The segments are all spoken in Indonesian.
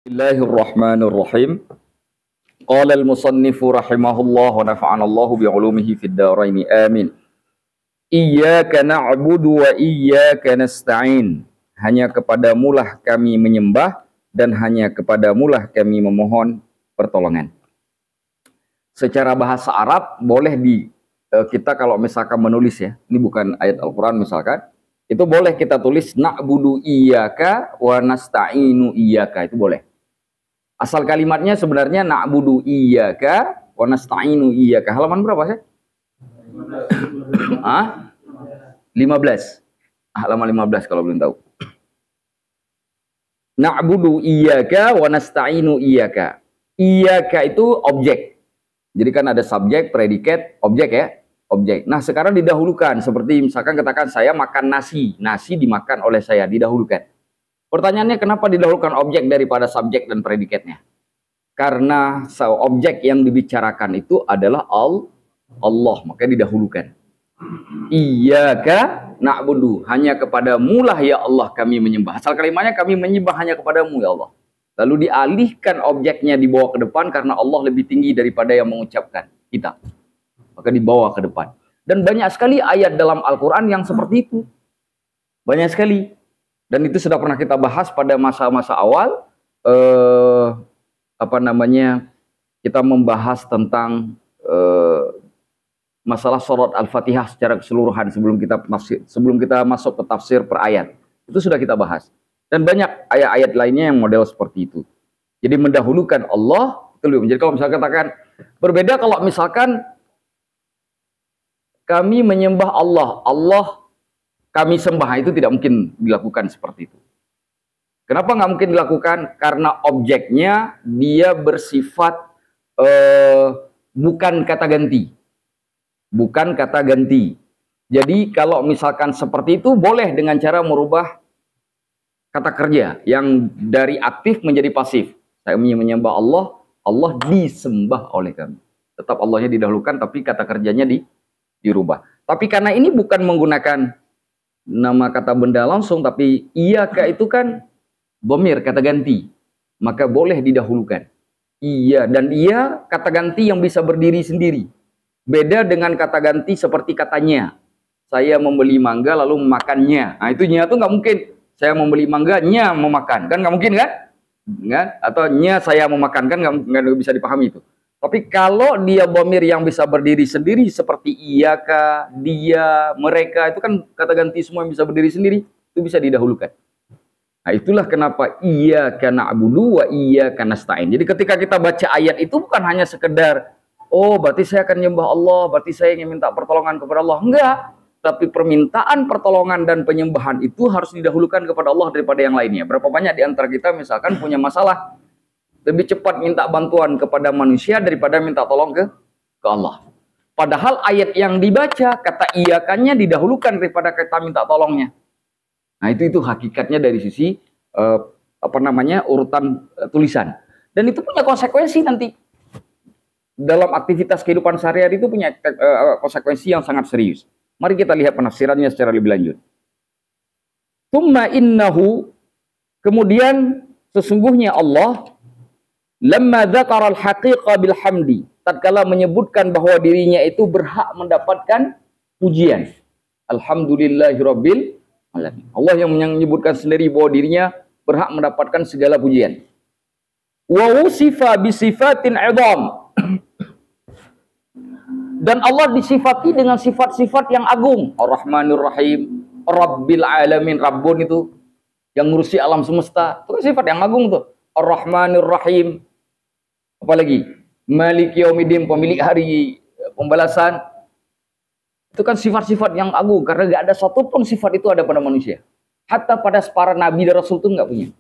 Bismillahirrahmanirrahim. Qala al-musannifu rahimahullah wa nafa'ana Allah bi'ulumihi fid dharain. Amin. Iyyaka na'budu wa iyyaka nasta'in. Hanya kepadamulah kami menyembah dan hanya kepadamulah kami memohon pertolongan. Secara bahasa Arab boleh kita kalau misalkan menulis ya. Ini bukan ayat Al-Qur'an misalkan. Itu boleh kita tulis na'budu iyyaka wa nasta'inu iyyaka, itu boleh. Asal kalimatnya sebenarnya na'budu iyyaka wa nasta'inu iyyaka. Halaman berapa sih? 15. Halaman 15 kalau belum tahu. Na'budu iyyaka wa nasta'inu iyyaka. Iyyaka itu objek. Jadi kan ada subjek, predikat, objek ya. Objek. Nah, sekarang didahulukan. Seperti misalkan katakan saya makan nasi. Nasi dimakan oleh saya, didahulukan. Pertanyaannya kenapa didahulukan objek daripada subjek dan predikatnya? Karena objek yang dibicarakan itu adalah Allah, makanya didahulukan. Iyyaka na'budu, hanya kepadamu lah ya Allah kami menyembah. Asal kalimatnya kami menyembah hanya kepadamu ya Allah. Lalu dialihkan objeknya dibawa ke depan karena Allah lebih tinggi daripada yang mengucapkan kita. Maka dibawa ke depan. Dan banyak sekali ayat dalam Al-Quran yang seperti itu. Banyak sekali. Dan itu sudah pernah kita bahas pada masa-masa awal, kita membahas tentang masalah surat Al-Fatihah secara keseluruhan sebelum kita masuk ke tafsir per ayat. Itu sudah kita bahas. Dan banyak ayat-ayat lainnya yang model seperti itu. Jadi mendahulukan Allah, itu lebih. Jadi kalau misalkan katakan, berbeda kalau misalkan kami menyembah Allah kami sembah, itu tidak mungkin dilakukan seperti itu. Kenapa nggak mungkin dilakukan? Karena objeknya dia bersifat bukan kata ganti. Bukan kata ganti. Jadi kalau misalkan seperti itu boleh dengan cara merubah kata kerja yang dari aktif menjadi pasif. Saya menyembah Allah, Allah disembah oleh kami. Tetap Allahnya didahulukan tapi kata kerjanya dirubah. Tapi karena ini bukan menggunakan nama kata benda langsung, tapi iyyaka itu kan dhamir, kata ganti, maka boleh didahulukan. Iya, dan iya kata ganti yang bisa berdiri sendiri. Beda dengan kata ganti seperti katanya. Saya membeli mangga lalu memakannya. Nah itu nya tuh nggak mungkin. Saya membeli mangga, nya memakan, kan nggak mungkin kan? Nggak? Atau nya saya memakan, kan nggak bisa dipahami itu. Tapi kalau dia dhamir yang bisa berdiri sendiri seperti iyaka, dia, mereka, itu kan kata ganti semua yang bisa berdiri sendiri, itu bisa didahulukan. Nah, itulah kenapa iyyaka na'budu wa iyyaka nasta'in. Jadi ketika kita baca ayat itu bukan hanya sekedar oh, berarti saya akan nyembah Allah, berarti saya ingin minta pertolongan kepada Allah. Enggak, tapi permintaan pertolongan dan penyembahan itu harus didahulukan kepada Allah daripada yang lainnya. Berapa banyak di antara kita misalkan punya masalah, lebih cepat minta bantuan kepada manusia daripada minta tolong ke Allah. Padahal ayat yang dibaca, kata iyakannya didahulukan daripada kata minta tolongnya. Nah itu hakikatnya dari sisi urutan tulisan. Dan itu punya konsekuensi nanti. Dalam aktivitas kehidupan sehari-hari itu punya konsekuensi yang sangat serius. Mari kita lihat penafsirannya secara lebih lanjut. Tsumma innahu, kemudian sesungguhnya Allah lamma dzakara al-haqiqa bil hamdi, tatkala menyebutkan bahwa dirinya itu berhak mendapatkan pujian. Alhamdulillahirabbil alamin. Allah yang menyebutkan sendiri bahwa dirinya berhak mendapatkan segala pujian. Wa usifa bi sifatin 'idham. Dan Allah disifati dengan sifat-sifat yang agung. Ar-Rahmanir Rahim, Rabbil Alamin, Rabbun itu yang ngurusi alam semesta. Itu sifat yang agung tuh. Ar-Rahmanir Rahim. Apalagi Maliki Yaumiddin, pemilik hari pembalasan. Itu kan sifat-sifat yang agung karena nggak ada satupun sifat itu ada pada manusia. Hatta pada para nabi dan rasul itu nggak punya.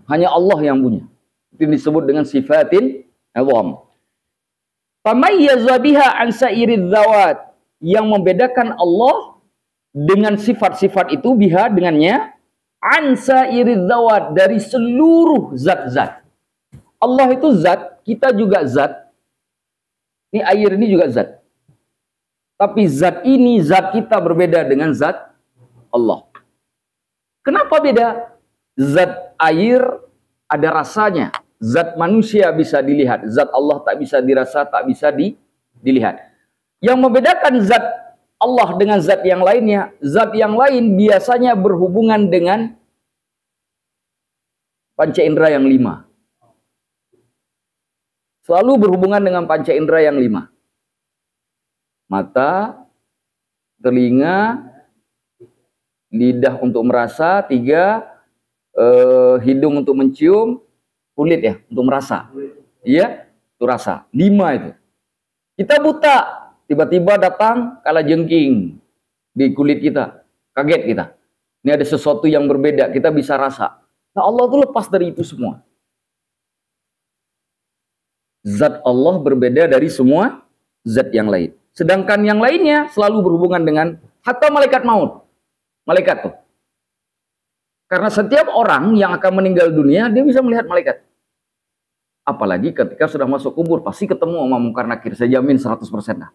Hanya Allah yang punya. Itu disebut dengan sifatin azam. Famayyaza biha an sa'irid dzawat, yang membedakan Allah dengan sifat-sifat itu biha dengannya an sa'irid dzawat, dari seluruh zat-zat. Allah itu zat, kita juga zat. Ini air ini juga zat. Tapi zat ini, zat kita berbeda dengan zat Allah. Kenapa beda? Zat air ada rasanya. Zat manusia bisa dilihat, zat Allah tak bisa dirasa, tak bisa dilihat. Yang membedakan zat Allah dengan zat yang lainnya, zat yang lain biasanya berhubungan dengan panca indera yang 5. Selalu berhubungan dengan panca indera yang 5. Mata, telinga, lidah untuk merasa, 3, hidung untuk mencium, kulit ya untuk merasa. Iya, itu rasa. 5 itu. Kita buta, tiba-tiba datang kalajengking di kulit kita. Kaget kita. Ini ada sesuatu yang berbeda, kita bisa rasa. Nah, Allah itu lepas dari itu semua. Zat Allah berbeda dari semua zat yang lain. Sedangkan yang lainnya selalu berhubungan dengan hatta malaikat maut. Malaikat tuh. Karena setiap orang yang akan meninggal dunia, dia bisa melihat malaikat. Apalagi ketika sudah masuk kubur, pasti ketemu sama Munkar Nakir. Saya jamin 100% lah.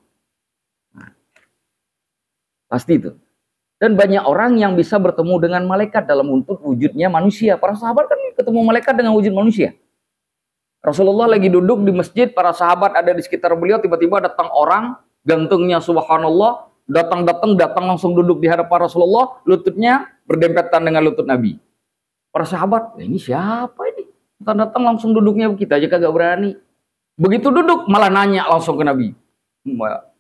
Nah, pasti itu. Dan banyak orang yang bisa bertemu dengan malaikat dalam bentuk wujudnya manusia. Para sahabat kan ketemu malaikat dengan wujud manusia. Rasulullah lagi duduk di masjid, para sahabat ada di sekitar beliau, tiba-tiba datang orang, gantungnya subhanallah, datang langsung duduk di hadapan Rasulullah, lututnya berdempetan dengan lutut Nabi. Para sahabat, ini siapa ini? Datang langsung duduknya, kita aja kagak berani. Begitu duduk malah nanya langsung ke Nabi.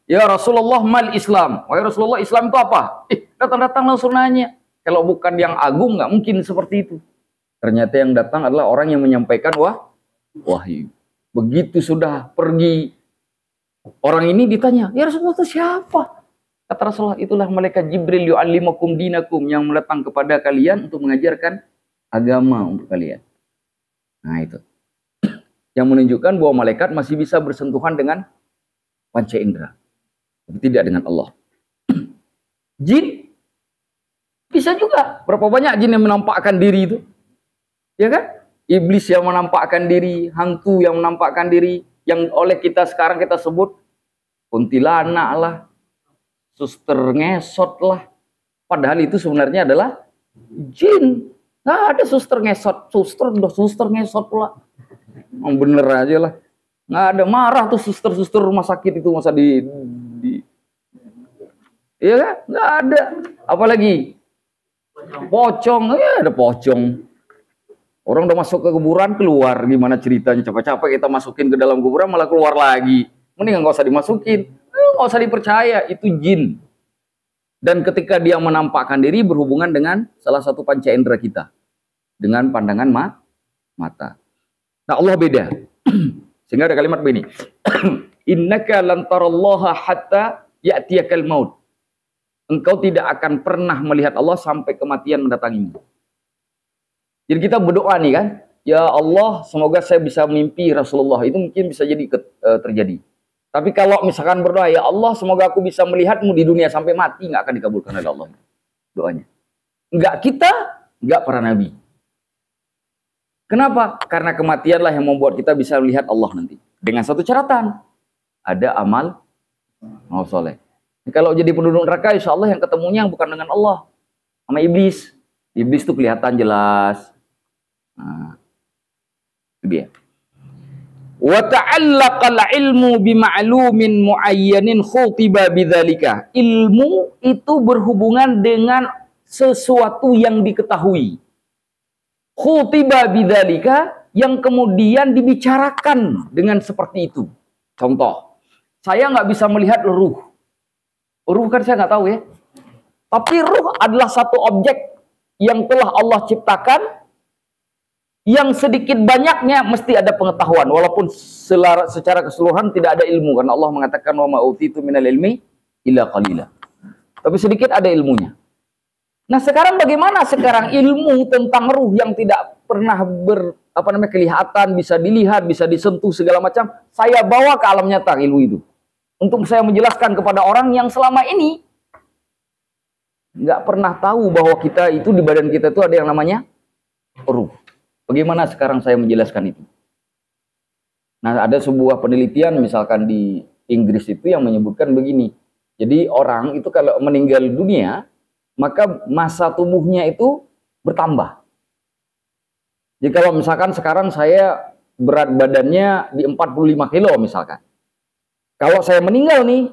Ya Rasulullah, mal Islam? Wahai Rasulullah, Islam itu apa? Datang langsung nanya. Kalau bukan yang agung nggak mungkin seperti itu. Ternyata yang datang adalah orang yang menyampaikan wahyu. Begitu sudah pergi, orang ini ditanya, ya Rasulullah itu siapa? Kata Rasulullah, itulah malaikat Jibril yu'allimukum dinakum, yang datang kepada kalian untuk mengajarkan agama untuk kalian. Nah itu. Yang menunjukkan bahwa malaikat masih bisa bersentuhan dengan panca indera. Tapi tidak dengan Allah. Jin bisa juga. Berapa banyak jin yang menampakkan diri itu? Ya kan? Iblis yang menampakkan diri, hantu yang menampakkan diri, yang oleh kita sekarang kita sebut kuntilanak lah, suster ngesot lah. Padahal itu sebenarnya adalah jin. Nggak ada suster ngesot, suster ngesot pula. Bener aja lah. Nggak ada, marah tuh suster-suster rumah sakit itu, masa iya kan? Nggak ada. Apalagi pocong, ya ada pocong. Orang udah masuk ke kuburan, keluar. Gimana ceritanya? Capek-capek kita masukin ke dalam kuburan, malah keluar lagi. Mending nggak usah dimasukin. Nggak usah dipercaya, itu jin. Dan ketika dia menampakkan diri, berhubungan dengan salah satu panca indera kita. Dengan pandangan mata. Nah, Allah beda. Sehingga ada kalimat begini. Innaka lan tarallaha hatta ya'tiyakal maut. Engkau tidak akan pernah melihat Allah sampai kematian mendatangimu. Jadi kita berdoa nih kan, ya Allah semoga saya bisa mimpi Rasulullah, itu mungkin bisa jadi terjadi. Tapi kalau misalkan berdoa, ya Allah semoga aku bisa melihatmu di dunia sampai mati, nggak akan dikabulkan oleh Allah doanya. Nggak kita, nggak para nabi. Kenapa? Karena kematianlah yang membuat kita bisa melihat Allah nanti. Dengan satu catatan, ada amal soleh. Kalau jadi penduduk neraka, insya Allah yang ketemunya bukan dengan Allah, sama iblis. Iblis itu kelihatan jelas. Nah, itu dia. Wa ta'allaqal ilmu bima'lumin muayyanin khutiba bidzalika. Ilmu itu berhubungan dengan sesuatu yang diketahui. Khutiba bidzalika, yang kemudian dibicarakan dengan seperti itu. Contoh, saya nggak bisa melihat ruh. Ruh kan saya nggak tahu ya. Tapi ruh adalah satu objek yang telah Allah ciptakan, yang sedikit banyaknya mesti ada pengetahuan, walaupun secara keseluruhan tidak ada ilmu, karena Allah mengatakan wa ma utitu minal ilmi illa qalila. Tapi sedikit ada ilmunya. Nah, sekarang bagaimana sekarang ilmu tentang ruh yang tidak pernah kelihatan, bisa dilihat, bisa disentuh segala macam, saya bawa ke alam nyata ilmu itu. Untuk saya menjelaskan kepada orang yang selama ini nggak pernah tahu bahwa kita itu, di badan kita itu ada yang namanya ruh. Bagaimana sekarang saya menjelaskan itu? Nah, ada sebuah penelitian misalkan di Inggris itu yang menyebutkan begini. Jadi orang itu kalau meninggal dunia, maka masa tubuhnya itu bertambah. Jadi kalau misalkan sekarang saya berat badannya di 45 kilo misalkan. Kalau saya meninggal nih,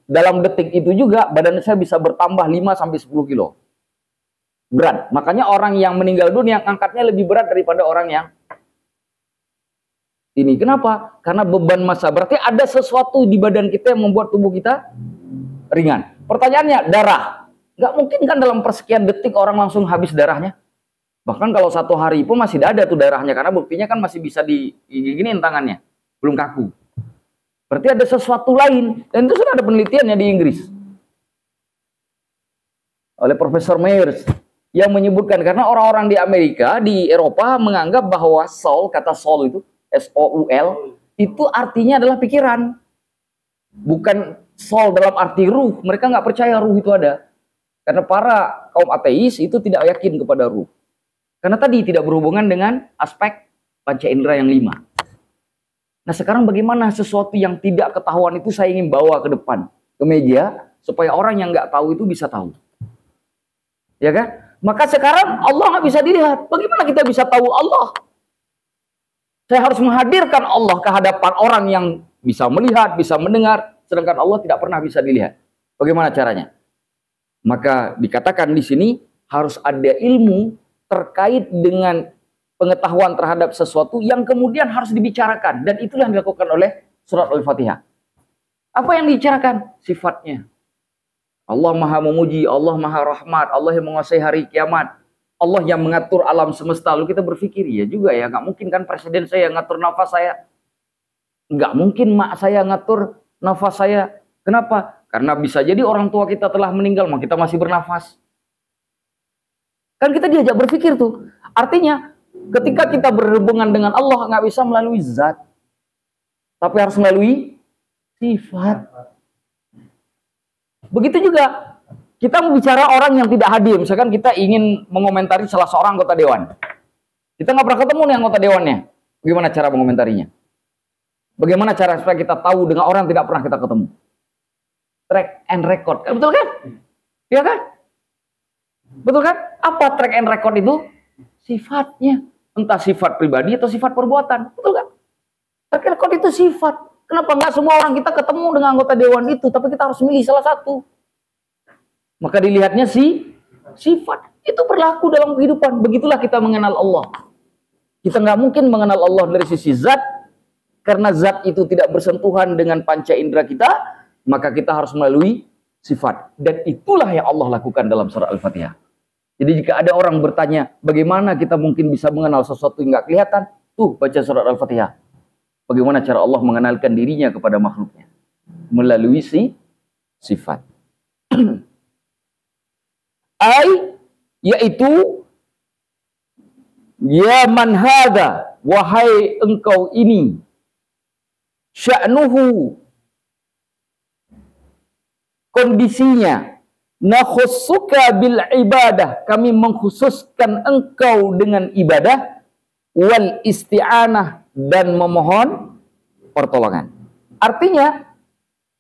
dalam detik itu juga badan saya bisa bertambah 5 sampai 10 kilo. Berat. Makanya orang yang meninggal dunia angkatnya lebih berat daripada orang yang ini. Kenapa? Karena beban massa. Berarti ada sesuatu di badan kita yang membuat tubuh kita ringan. Pertanyaannya, darah. Nggak mungkin kan dalam persekian detik orang langsung habis darahnya. Bahkan kalau 1 hari pun masih ada tuh darahnya. Karena buktinya kan masih bisa diginiin tangannya. Belum kaku. Berarti ada sesuatu lain. Dan itu sudah ada penelitiannya di Inggris. Oleh Profesor Myers. Yang menyebutkan. Karena orang-orang di Amerika, di Eropa menganggap bahwa soul, kata soul itu, S-O-U-L, itu artinya adalah pikiran. Bukan soul dalam arti ruh. Mereka nggak percaya ruh itu ada. Karena para kaum ateis itu tidak yakin kepada ruh. Karena tadi tidak berhubungan dengan aspek panca indera yang 5. Nah sekarang bagaimana sesuatu yang tidak ketahuan itu saya ingin bawa ke depan, ke meja, supaya orang yang nggak tahu itu bisa tahu. Ya kan? Maka sekarang Allah nggak bisa dilihat. Bagaimana kita bisa tahu Allah? Saya harus menghadirkan Allah ke hadapan orang yang bisa melihat, bisa mendengar, sedangkan Allah tidak pernah bisa dilihat. Bagaimana caranya? Maka dikatakan di sini harus ada ilmu terkait dengan pengetahuan terhadap sesuatu yang kemudian harus dibicarakan. Dan itulah yang dilakukan oleh surat Al-Fatihah. Apa yang dibicarakan? Sifatnya. Allah maha memuji, Allah maha rahmat, Allah yang menguasai hari kiamat, Allah yang mengatur alam semesta. Lalu kita berpikir, ya juga ya, nggak mungkin kan presiden saya ngatur nafas saya. Nggak mungkin mak saya ngatur nafas saya. Kenapa? Karena bisa jadi orang tua kita telah meninggal, maka kita masih bernafas. Kan kita diajak berpikir tuh. Artinya, ketika kita berhubungan dengan Allah, nggak bisa melalui zat. Tapi harus melalui sifat. Begitu juga, kita bicara orang yang tidak hadir. Misalkan kita ingin mengomentari salah seorang anggota dewan. Kita nggak pernah ketemu nih anggota dewannya. Bagaimana cara mengomentarinya? Bagaimana cara supaya kita tahu dengan orang yang tidak pernah kita ketemu? Track and record. Betul kan? Iya kan? Betul kan? Apa track and record itu? Sifatnya. Entah sifat pribadi atau sifat perbuatan. Betul kan? Track and record itu sifat. Kenapa nggak semua orang kita ketemu dengan anggota dewan itu? Tapi kita harus milih salah satu. Maka dilihatnya sifat. Itu berlaku dalam kehidupan. Begitulah kita mengenal Allah. Kita nggak mungkin mengenal Allah dari sisi zat. Karena zat itu tidak bersentuhan dengan panca indera kita. Maka kita harus melalui sifat. Dan itulah yang Allah lakukan dalam surah Al-Fatihah. Jadi jika ada orang bertanya, bagaimana kita mungkin bisa mengenal sesuatu yang nggak kelihatan? Tuh, baca surat Al-Fatihah. Bagaimana cara Allah mengenalkan dirinya kepada makhluknya? Melalui sifat. Yaitu, ya man hada, wahai engkau ini, sya'nuhu, kondisinya, nakhussuka bil ibadah, kami mengkhususkan engkau dengan ibadah, wal isti'anah, dan memohon pertolongan. Artinya,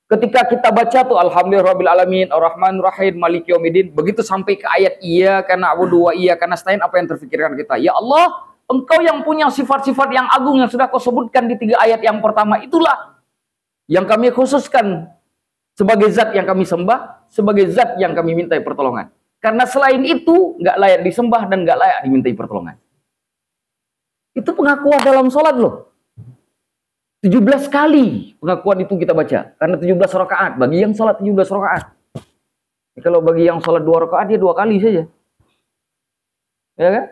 ketika kita baca tuh alhamdulillahirabbil alamin, arrahmanir rahim, maliki yaumiddin, begitu sampai ke ayat iyyaka na'budu wa iyyaka nasta'in, apa yang terfikirkan kita? Ya Allah, engkau yang punya sifat-sifat yang agung yang sudah kau sebutkan di 3 ayat yang pertama, itulah yang kami khususkan sebagai zat yang kami sembah, sebagai zat yang kami mintai pertolongan. Karena selain itu, nggak layak disembah dan nggak layak dimintai pertolongan. Itu pengakuan dalam sholat loh. 17 kali pengakuan itu kita baca. Karena 17 rakaat. Bagi yang sholat 17 rakaat. Kalau bagi yang sholat 2 rakaat, dia 2 kali saja. Ya kan?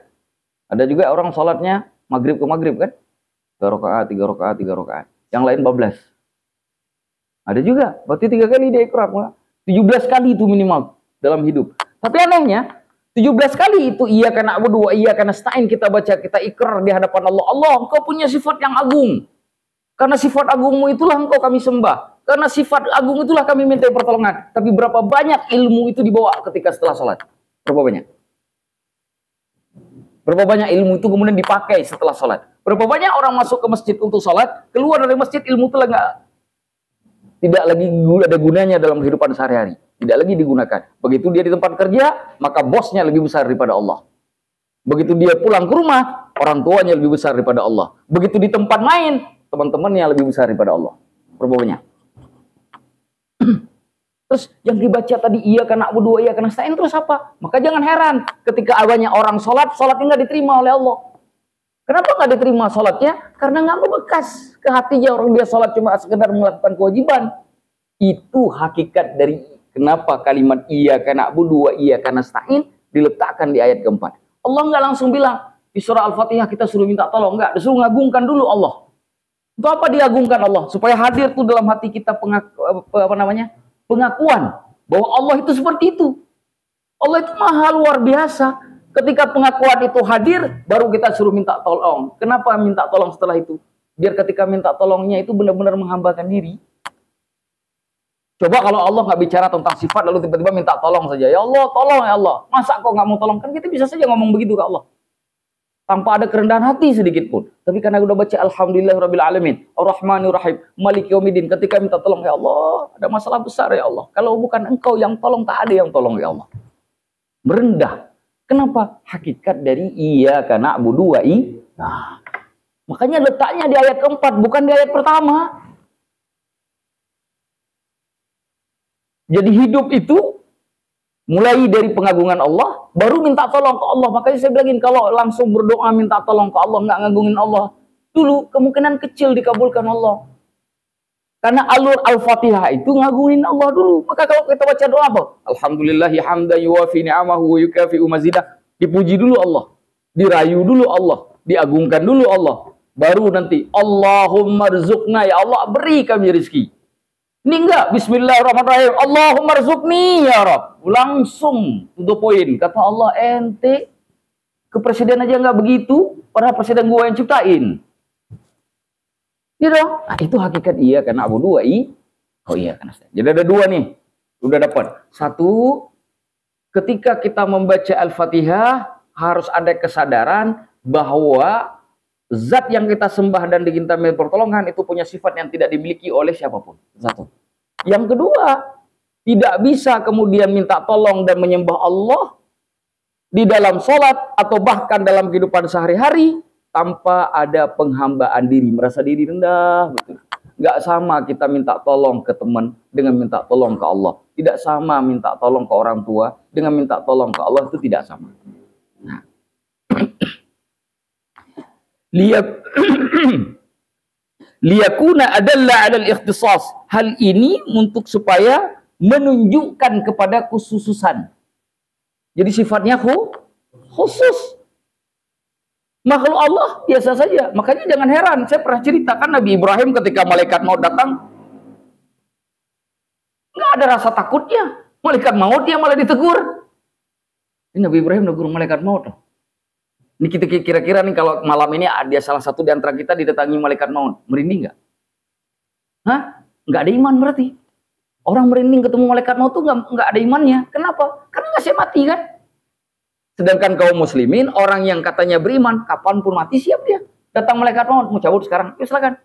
Ada juga orang sholatnya maghrib ke maghrib kan? 3 rakaat, 3 rakaat, 3 rakaat. Yang lain 14. Ada juga. Berarti 3 kali dia ikrar. 17 kali itu minimal dalam hidup. Tapi anehnya, 17 kali itu iyyaka na'budu wa iyyaka nasta'in kita baca, kita ikrar di hadapan Allah. Allah, engkau punya sifat yang agung. Karena sifat agungmu itulah engkau kami sembah. Karena sifat agung itulah kami minta pertolongan. Tapi berapa banyak ilmu itu dibawa ketika setelah sholat? Berapa banyak? Berapa banyak ilmu itu kemudian dipakai setelah sholat? Berapa banyak orang masuk ke masjid untuk sholat, keluar dari masjid ilmu itu tidak lagi ada gunanya dalam kehidupan sehari-hari. Tidak lagi digunakan. Begitu dia di tempat kerja, maka bosnya lebih besar daripada Allah. Begitu dia pulang ke rumah, orang tuanya lebih besar daripada Allah. Begitu di tempat main, teman-temannya lebih besar daripada Allah. Berbawanya. Terus yang dibaca tadi iya karena Abu iya karena nasta'in terus apa? Maka jangan heran ketika banyak orang sholatnya nggak diterima oleh Allah. Kenapa nggak diterima sholatnya? Karena nggak membekas ke hatinya. Orang dia sholat cuma sekedar melakukan kewajiban. Itu hakikat dari kenapa kalimat iya karena Abu iya karena nasta'in diletakkan di ayat keempat. Allah nggak langsung bilang di surah Al-Fatihah kita suruh minta tolong, nggak, disuruh ngagungkan dulu Allah. Untuk apa diagungkan Allah? Supaya hadir tuh dalam hati kita pengakuan bahwa Allah itu seperti itu. Allah itu maha luar biasa. Ketika pengakuan itu hadir, baru kita suruh minta tolong. Kenapa minta tolong setelah itu? Biar ketika minta tolongnya itu benar-benar menghambakan diri. Coba kalau Allah nggak bicara tentang sifat, lalu tiba-tiba minta tolong saja. Ya Allah, tolong ya Allah. Masa kok nggak mau tolong? Kan kita bisa saja ngomong begitu ke Allah. Tanpa ada kerendahan hati sedikit pun. Tapi karena udah baca Alhamdulillahirabbil alamin, Ar-Rahmanir-Rahim, Maliki Yaumiddin, ketika minta tolong ya Allah, ada masalah besar ya Allah. Kalau bukan Engkau yang tolong, tak ada yang tolong ya Allah. Merendah. Kenapa? Hakikat dari iya karena Abu nah, makanya letaknya di ayat keempat, bukan di ayat pertama. Jadi hidup itu mulai dari pengagungan Allah, baru minta tolong ke Allah. Makanya saya bilangin, kalau langsung berdoa minta tolong ke Allah, nggak ngagungin Allah dulu, kemungkinan kecil dikabulkan Allah. Karena alur Al-Fatihah itu ngagungin Allah dulu. Maka kalau kita baca doa apa? Alhamdulillahi hamdan yuwafi ni'amahu wa yukafi'u mazidah. Dipuji dulu Allah, dirayu dulu Allah, diagungkan dulu Allah. Baru nanti Allahumma rizukna, ya Allah beri kami rezeki. Ini enggak, bismillahirrahmanirrahim, Allahumma rizukni ya Rabb. Langsung to the point. Kata Allah, ente ke presiden aja enggak begitu, padahal presiden gua yang ciptain. Gitu. Nah, itu hakikat iya karena Abu oh iya karena saya. Jadi ada dua nih. Udah dapat. Satu, ketika kita membaca Al-Fatihah harus ada kesadaran bahwa zat yang kita sembah dan diminta pertolongan itu punya sifat yang tidak dimiliki oleh siapapun. Satu. Yang kedua, tidak bisa kemudian minta tolong dan menyembah Allah di dalam sholat atau bahkan dalam kehidupan sehari-hari tanpa ada penghambaan diri, merasa diri rendah. Betul. Nggak sama kita minta tolong ke teman dengan minta tolong ke Allah. Tidak sama minta tolong ke orang tua dengan minta tolong ke Allah, itu tidak sama. Nah. Liyakuna adalla 'alal ikhtisas. Hal ini untuk supaya menunjukkan kepada khususan. Jadi sifatnya khusus. Makhluk Allah biasa saja. Makanya jangan heran, saya pernah ceritakan Nabi Ibrahim ketika malaikat maut datang, nggak ada rasa takutnya. Malaikat maut yang malah ditegur. Ini Nabi Ibrahim negur malaikat maut. Ini kita kira-kira nih kalau malam ini ada salah satu di antara kita didatangi malaikat maut, merinding nggak? Hah? Nggak ada iman berarti. Orang merinding ketemu malaikat maut tuh nggak ada imannya. Kenapa? Karena nggak siap mati kan? Sedangkan kaum muslimin, orang yang katanya beriman, kapanpun mati siap dia. Datang malaikat maut, mau cabut sekarang, ya silakan.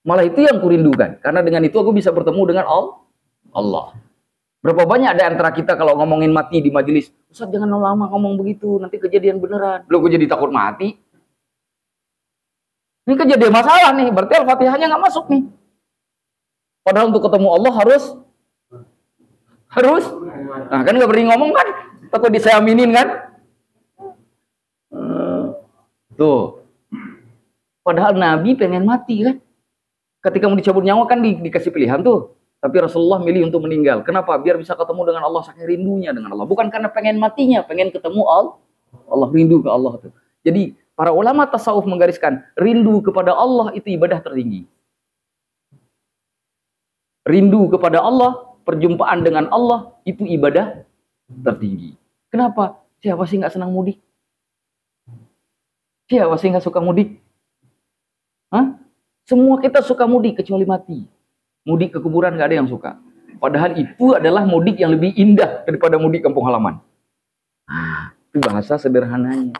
Malah itu yang kurindukan. Karena dengan itu aku bisa bertemu dengan Allah. Berapa banyak ada antara kita kalau ngomongin mati di majelis, Ustaz jangan lama ngomong begitu, nanti kejadian beneran. Belum jadi takut mati. Ini kejadian masalah nih, berarti Al-Fatihahnya nggak masuk nih. Padahal untuk ketemu Allah harus, nah kan nggak berani ngomong kan, takut disaminin kan. Tuh. Padahal Nabi pengen mati kan. Ketika mau dicabut nyawa kan dikasih pilihan tuh. Tapi Rasulullah milih untuk meninggal. Kenapa? Biar bisa ketemu dengan Allah, saking rindunya dengan Allah. Bukan karena pengen matinya, pengen ketemu Allah. Allah rindu ke Allah tuh. Jadi para ulama tasawuf menggariskan rindu kepada Allah itu ibadah tertinggi. Rindu kepada Allah, perjumpaan dengan Allah itu ibadah tertinggi. Kenapa? Siapa sih nggak senang mudik? Siapa sih nggak suka mudik? Hah? Semua kita suka mudik kecuali mati. Mudik ke kuburan nggak ada yang suka. Padahal itu adalah mudik yang lebih indah daripada mudik kampung halaman. Nah, itu bahasa sederhananya.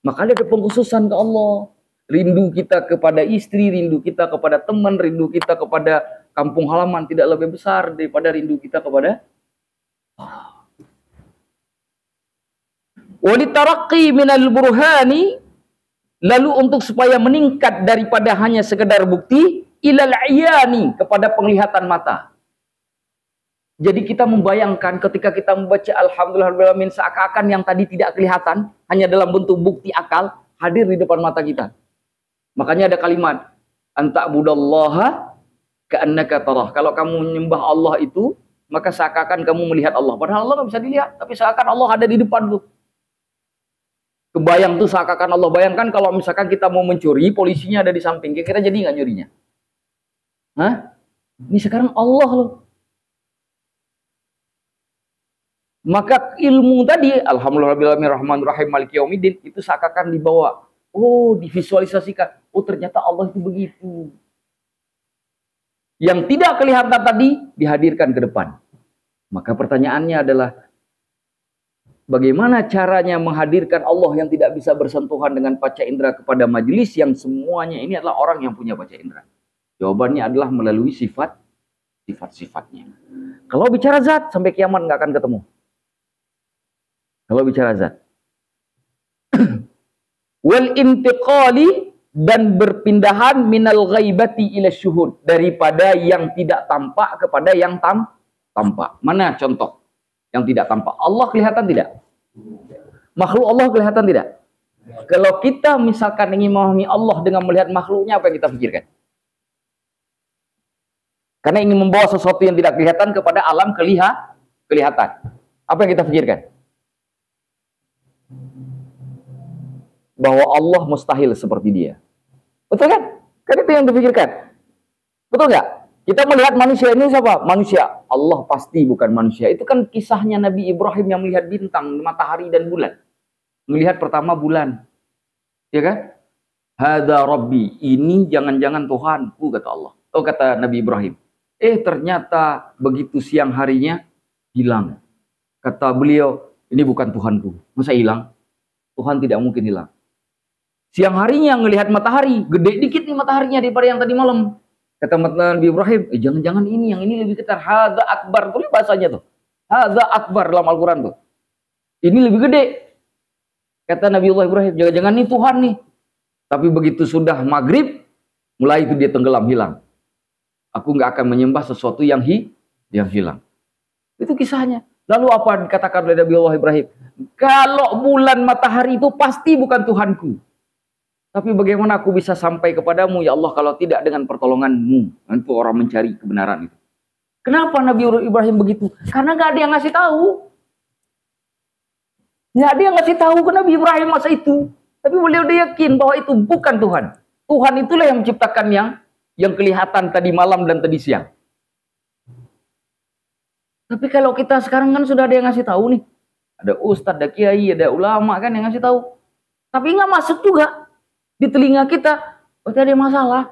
Maka ada pengkhususan ke Allah. Rindu kita kepada istri, rindu kita kepada teman, rindu kita kepada kampung halaman tidak lebih besar daripada rindu kita kepada Allah. Walitaraqqi minal burhani Lalu untuk supaya meningkat daripada hanya sekedar bukti, ilal iyani, kepada penglihatan mata. Jadi kita membayangkan ketika kita membaca Alhamdulillahirrahmanirrahim, seakan-akan yang tadi tidak kelihatan, hanya dalam bentuk bukti akal, hadir di depan mata kita. Makanya ada kalimat, anta'budallaha ka'annaka tarah. Kalau kamu menyembah Allah itu, maka seakan-akan kamu melihat Allah. Padahal Allah nggak bisa dilihat, tapi seakan Allah ada di depan tuh. Kebayang tuh seakan-akan Allah. Bayangkan kalau misalkan kita mau mencuri, polisinya ada di samping, kira-kira jadi nggak nyurinya? Hah? Ini sekarang Allah loh. Maka ilmu tadi, Alhamdulillahirrahmanirrahim, maliki yaumiddin, itu seakan-akan dibawa. Oh, divisualisasikan. Oh, ternyata Allah itu begitu. Yang tidak kelihatan tadi, dihadirkan ke depan. Maka pertanyaannya adalah, bagaimana caranya menghadirkan Allah yang tidak bisa bersentuhan dengan panca indera kepada majelis yang semuanya ini adalah orang yang punya panca indera? Jawabannya adalah melalui sifat-sifatnya. Kalau bicara zat, sampai kiamat nggak akan ketemu. Kalau bicara zat. Wal intiqali, dan berpindahan minal ghaibati ila syuhud, daripada yang tidak tampak kepada yang tampak. Mana contoh yang tidak tampak? Allah kelihatan tidak? Makhluk Allah kelihatan tidak? Kalau kita misalkan ingin memahami Allah dengan melihat makhluknya, apa yang kita pikirkan? Karena ingin membawa sesuatu yang tidak kelihatan kepada alam kelihatan. Apa yang kita pikirkan? Bahwa Allah mustahil seperti dia. Betul kan? Kan itu yang dipikirkan. Betul nggak? Kita melihat manusia ini siapa? Manusia. Allah pasti bukan manusia. Itu kan kisahnya Nabi Ibrahim yang melihat bintang, matahari dan bulan. Melihat pertama bulan. Ya kan? Hada Rabbi. Ini jangan-jangan Tuhanku, kata Allah. Oh, kata Nabi Ibrahim. Ternyata begitu siang harinya hilang. Kata beliau, ini bukan Tuhanku. Masa hilang? Tuhan tidak mungkin hilang. Siang harinya ngelihat matahari, gede dikit nih mataharinya daripada yang tadi malam. Kata Nabi Ibrahim, jangan-jangan ini, yang ini lebih besar. Hadza akbar, tulis bahasanya tuh. Hadza akbar dalam Al-Quran tuh. Ini lebih gede. Kata Nabi Ibrahim, jangan-jangan ini Tuhan nih. Tapi begitu sudah maghrib, mulai itu dia tenggelam, hilang. Aku nggak akan menyembah sesuatu yang hilang. Itu kisahnya. Lalu apa dikatakan oleh Nabi Ibrahim? Kalau bulan matahari itu pasti bukan Tuhanku. Tapi bagaimana aku bisa sampai kepadamu, ya Allah, kalau tidak dengan pertolonganmu? Itu orang mencari kebenaran itu. Kenapa Nabi Ibrahim begitu? Karena nggak ada yang ngasih tahu. Nggak ada yang ngasih tahu ke Nabi Ibrahim masa itu. Tapi beliau dia yakin bahwa itu bukan Tuhan. Tuhan itulah yang menciptakan yang kelihatan tadi malam dan tadi siang. Tapi kalau kita sekarang kan sudah ada yang ngasih tahu nih. Ada ustadz, ada kiai, ada ulama kan yang ngasih tahu. Tapi nggak masuk juga di telinga kita. Berarti ada masalah.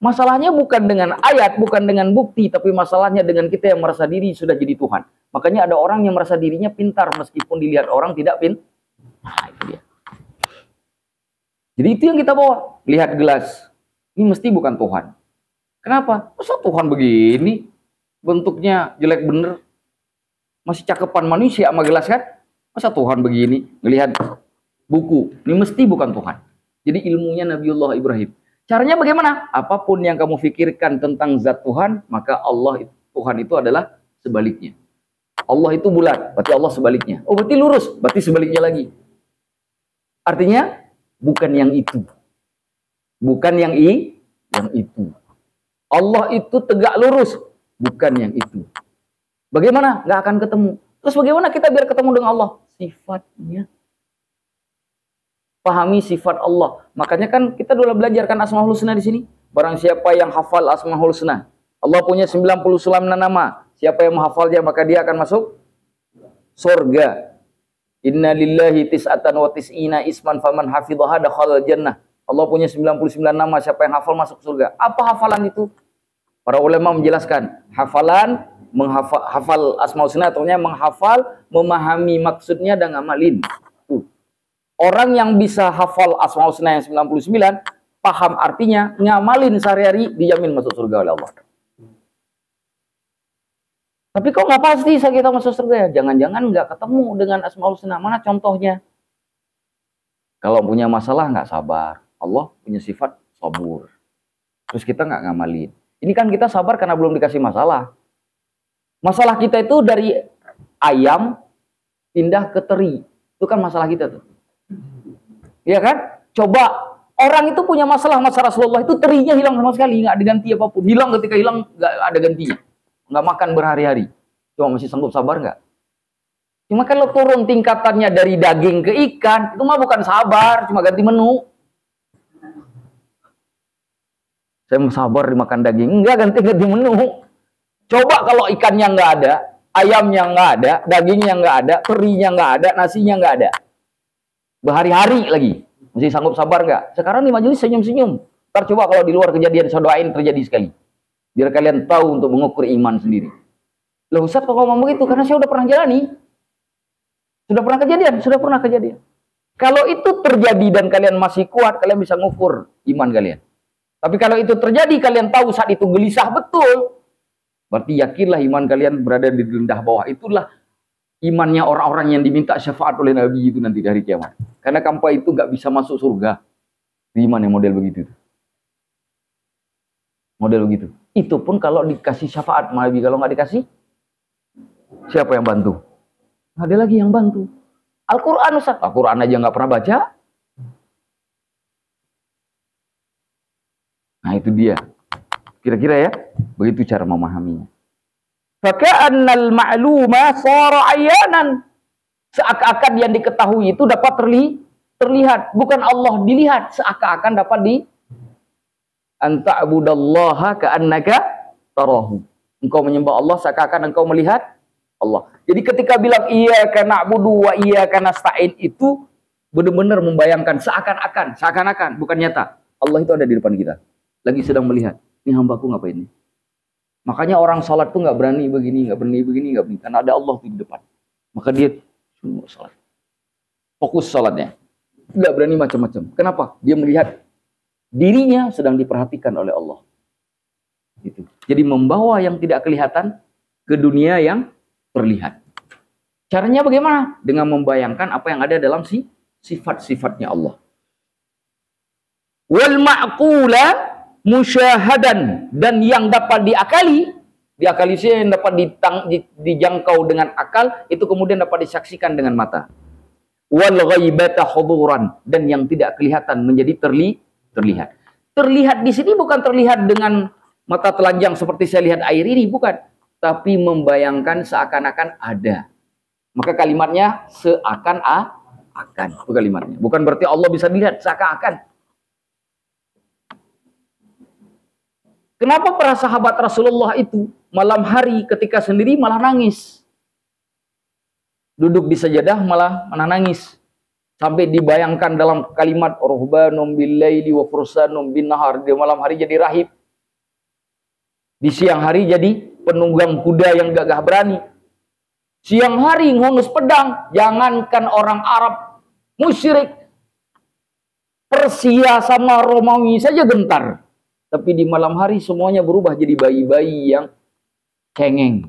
Masalahnya bukan dengan ayat, bukan dengan bukti, tapi masalahnya dengan kita yang merasa diri sudah jadi Tuhan. Makanya ada orang yang merasa dirinya pintar meskipun dilihat orang tidak pintar. Nah, itu dia. Jadi itu yang kita bawa. Lihat gelas. Ini mesti bukan Tuhan. Kenapa? Masa Tuhan begini? Bentuknya jelek bener. Masih cakepan manusia sama gelas kan? Masa Tuhan begini? Ngelihat buku. Ini mesti bukan Tuhan. Jadi ilmunya Nabiullah Ibrahim. Caranya bagaimana? Apapun yang kamu pikirkan tentang zat Tuhan, maka Allah Tuhan itu adalah sebaliknya. Allah itu bulat, berarti Allah sebaliknya. Oh, berarti lurus, berarti sebaliknya lagi. Artinya bukan yang itu. Bukan yang itu. Allah itu tegak lurus, bukan yang itu. Bagaimana? Nggak akan ketemu. Terus bagaimana kita biar ketemu dengan Allah? Sifatnya. Pahami sifat Allah. Makanya kan kita dulu belajar kan Asmaul Husna di sini. Barang siapa yang hafal Asmaul Husna, Allah punya 99 nama. Siapa yang menghafalnya maka dia akan masuk surga. Inna lillahi tis'atan wa tis'ina isman faman hafidhaha dakhala jannah. Allah punya 99 nama, siapa yang hafal masuk surga. Apa hafalan itu? Para ulama menjelaskan, hafalan hafal Asmaul Husna artinya menghafal, memahami maksudnya dan ngamalin. Orang yang bisa hafal Asmaul Husna yang 99, paham artinya, ngamalin sehari-hari, dijamin masuk surga oleh Allah. Tapi kok nggak pasti kita masuk surga ya? Jangan-jangan nggak ketemu dengan Asmaul Husna. Mana contohnya? Kalau punya masalah nggak sabar. Allah punya sifat sabur. Terus kita nggak ngamalin. Ini kan kita sabar karena belum dikasih masalah. Masalah kita itu dari ayam pindah ke teri. Itu kan masalah kita tuh. Iya kan? Coba orang itu punya masalah Rasulullah itu terinya hilang sama sekali, nggak diganti apapun. Hilang, ketika hilang nggak ada gantinya. Nggak makan berhari-hari. Cuma masih sanggup sabar nggak? Cuma kalau turun tingkatannya dari daging ke ikan, itu mah bukan sabar, cuma ganti menu. Saya mau sabar dimakan daging, enggak, ganti-ganti menu. Coba kalau ikannya nggak ada, ayamnya nggak ada, dagingnya nggak ada, terinya nggak ada, nasinya nggak ada. Berhari-hari lagi. Masih sanggup sabar nggak? Sekarang di majelis senyum-senyum. Ntar coba kalau di luar kejadian, saya doain terjadi sekali. Biar kalian tahu untuk mengukur iman sendiri. Loh Ustaz kok ngomong begitu? Karena saya udah pernah jalani. Sudah pernah kejadian. Kalau itu terjadi dan kalian masih kuat, kalian bisa mengukur iman kalian. Tapi kalau itu terjadi, kalian tahu saat itu gelisah betul, berarti yakinlah iman kalian berada di rendah bawah. Itulah imannya orang-orang yang diminta syafaat oleh Nabi itu nanti dari kiamat. Karena kamu itu nggak bisa masuk surga. Iman yang model begitu. Model begitu. Itu pun kalau dikasih syafaat Nabi, kalau nggak dikasih, siapa yang bantu? Ada lagi yang bantu. Al-Quran, Ustaz. Al-Quran aja nggak pernah baca. Nah itu dia. Kira-kira ya, begitu cara memahaminya. Faka'annal ma'luma shara ayanan. Seakan-akan yang diketahui itu dapat terlihat. Bukan Allah dilihat. Seakan-akan dapat anta'budallaha ka'annaka tarahu. Engkau menyembah Allah seakan-akan engkau melihat Allah. Jadi ketika bilang iyyaka na'budu wa iyyaka nasta'in itu benar-benar membayangkan seakan-akan, bukan nyata. Allah itu ada di depan kita. Lagi sedang melihat. Ini hambaku ngapain nih? Makanya orang salat tuh nggak berani begini, karena ada Allah di depan. Maka dia salat. Fokus salatnya. Nggak berani macam-macam. Kenapa? Dia melihat dirinya sedang diperhatikan oleh Allah. Gitu. Jadi membawa yang tidak kelihatan ke dunia yang terlihat. Caranya bagaimana? Dengan membayangkan apa yang ada dalam sifat-sifatnya Allah. Wal ma'qula musyahadan, dan yang dapat diakali sih yang dapat dijangkau dengan akal, itu kemudian dapat disaksikan dengan mata. Wal ghaibata huduran, dan yang tidak kelihatan menjadi terlihat. Terlihat di sini bukan terlihat dengan mata telanjang seperti saya lihat air ini, bukan, tapi membayangkan seakan-akan ada. Maka kalimatnya seakan-akan, itu kalimatnya. Bukan berarti Allah bisa dilihat seakan-akan. Kenapa para sahabat Rasulullah itu malam hari ketika sendiri malah nangis? Duduk di sajadah malah nangis. Sampai dibayangkan dalam kalimat ruhbanum billaili wa fursanum bin nahar. Di malam hari jadi rahib. Di siang hari jadi penunggang kuda yang gagah berani. Siang hari ngunus pedang. Jangankan orang Arab musyrik, Persia sama Romawi saja gentar. Tapi di malam hari semuanya berubah jadi bayi-bayi yang cengeng.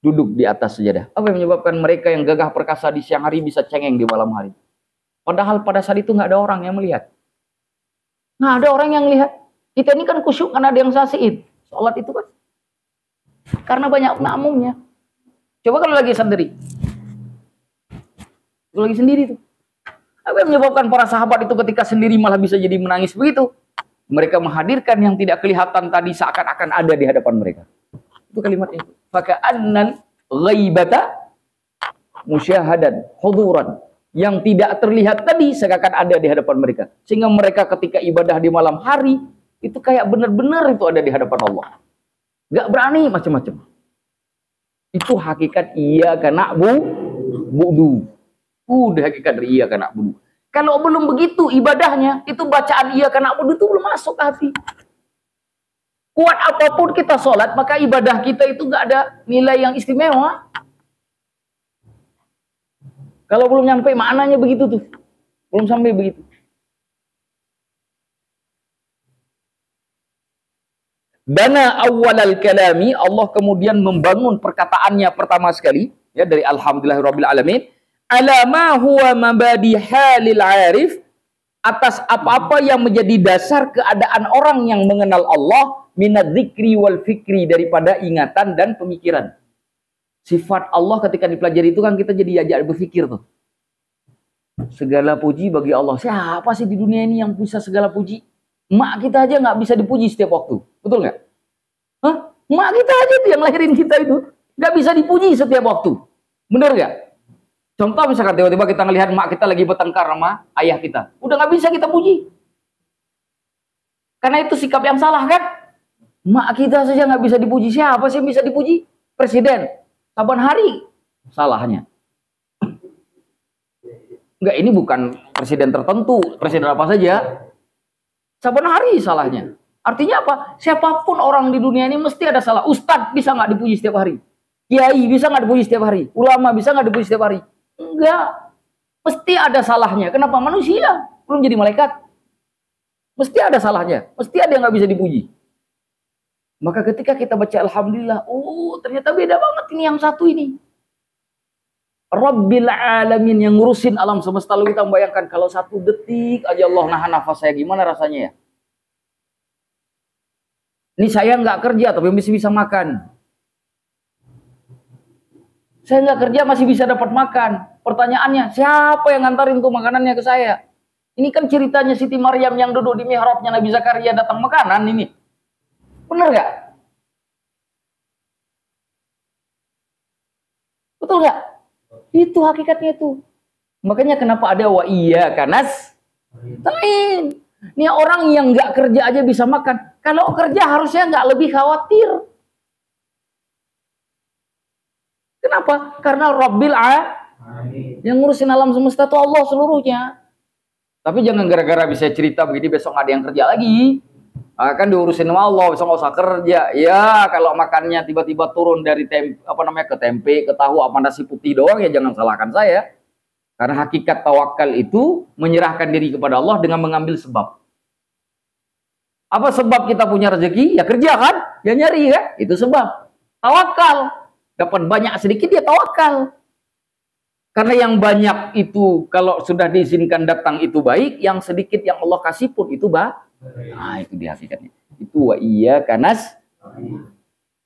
Duduk di atas sajadah. Apa yang menyebabkan mereka yang gagah perkasa di siang hari bisa cengeng di malam hari? Padahal pada saat itu nggak ada orang yang melihat. Nggak ada orang yang lihat. Kita ini kan khusyuk karena ada yang saksiin. Sholat itu kan. Karena banyak makmumnya. Coba kalau lagi sendiri. Kalau lagi sendiri tuh. Apa yang menyebabkan para sahabat itu ketika sendiri malah bisa jadi menangis begitu? Mereka menghadirkan yang tidak kelihatan tadi seakan-akan ada di hadapan mereka. Itu kalimatnya. Faka'annal ghaibata musyahadan huduran. Yang tidak terlihat tadi seakan ada di hadapan mereka. Sehingga mereka ketika ibadah di malam hari, itu kayak benar-benar itu ada di hadapan Allah. Gak berani macam-macam. Itu hakikat iyyaka na'budu. Udah hakikat dari iyyaka na'budu. Kalau belum begitu ibadahnya, itu bacaan iyyaka na'budu itu belum masuk ke hati. Kuat apapun kita sholat, maka ibadah kita itu gak ada nilai yang istimewa. Kalau belum nyampe maknanya begitu tuh. Belum sampai begitu. Dana awwalal kalami, Allah kemudian membangun perkataannya pertama sekali, ya, dari alhamdulillahirabbil alamin, ala ma huwa mabadi halil arif, atas apa-apa yang menjadi dasar keadaan orang yang mengenal Allah, minadz dzikri wal fikri, daripada ingatan dan pemikiran. Sifat Allah ketika dipelajari itu kan kita jadi diajak berpikir tuh. Segala puji bagi Allah. Siapa sih di dunia ini yang bisa segala puji? Mak kita aja nggak bisa dipuji setiap waktu. Betul nggak? Hah? Mak kita aja tuh yang lahirin kita itu nggak bisa dipuji setiap waktu. Bener nggak? Contoh misalkan tiba-tiba kita ngelihat mak kita lagi bertengkar sama ayah kita. Udah nggak bisa kita puji. Karena itu sikap yang salah kan? Mak kita saja nggak bisa dipuji. Siapa sih yang bisa dipuji? Presiden. Saban hari salahnya. Enggak, ini bukan presiden tertentu, presiden apa saja. Saban hari salahnya. Artinya apa? Siapapun orang di dunia ini mesti ada salah. Ustadz bisa nggak dipuji setiap hari? Kiai bisa nggak dipuji setiap hari? Ulama bisa nggak dipuji setiap hari? Enggak. Mesti ada salahnya. Kenapa? Manusia. Belum jadi malaikat. Mesti ada salahnya. Mesti ada yang nggak bisa dipuji. Maka ketika kita baca Alhamdulillah, oh ternyata beda banget ini yang satu ini. Rabbil alamin, yang ngurusin alam semesta. Lalu kita membayangkan kalau 1 detik aja Allah nahan nafas saya, gimana rasanya ya? Ini saya nggak kerja tapi masih bisa makan. Saya nggak kerja masih bisa dapat makan. Pertanyaannya, siapa yang ngantarin tuh makanannya ke saya? Ini kan ceritanya Siti Maryam yang duduk di mihrabnya Nabi Zakaria datang makanan ini. Bener nggak? Betul nggak? Itu hakikatnya itu. Makanya kenapa ada wa iyyaka nasta'in. Ini orang yang nggak kerja aja bisa makan. Kalau kerja harusnya nggak lebih khawatir. Kenapa? Karena Rabbil alamin, yang ngurusin alam semesta itu Allah seluruhnya. Tapi jangan gara-gara bisa cerita begini besok nggak ada yang kerja lagi. Kan diurusin sama Allah, besok nggak usah kerja. Ya kalau makannya tiba-tiba turun dari ke tempe, ke tahu, apa nasi putih doang, ya jangan salahkan saya. Karena hakikat tawakal itu menyerahkan diri kepada Allah dengan mengambil sebab. Apa sebab kita punya rezeki? Ya kerja kan? Ya nyari kan? Itu sebab. Tawakal. Dapat banyak sedikit dia tawakal. Karena yang banyak itu kalau sudah diizinkan datang itu baik, yang sedikit yang Allah kasih pun itu baik. Nah, itu dia hakikatnya. Itu wa iyyaka nasta'in.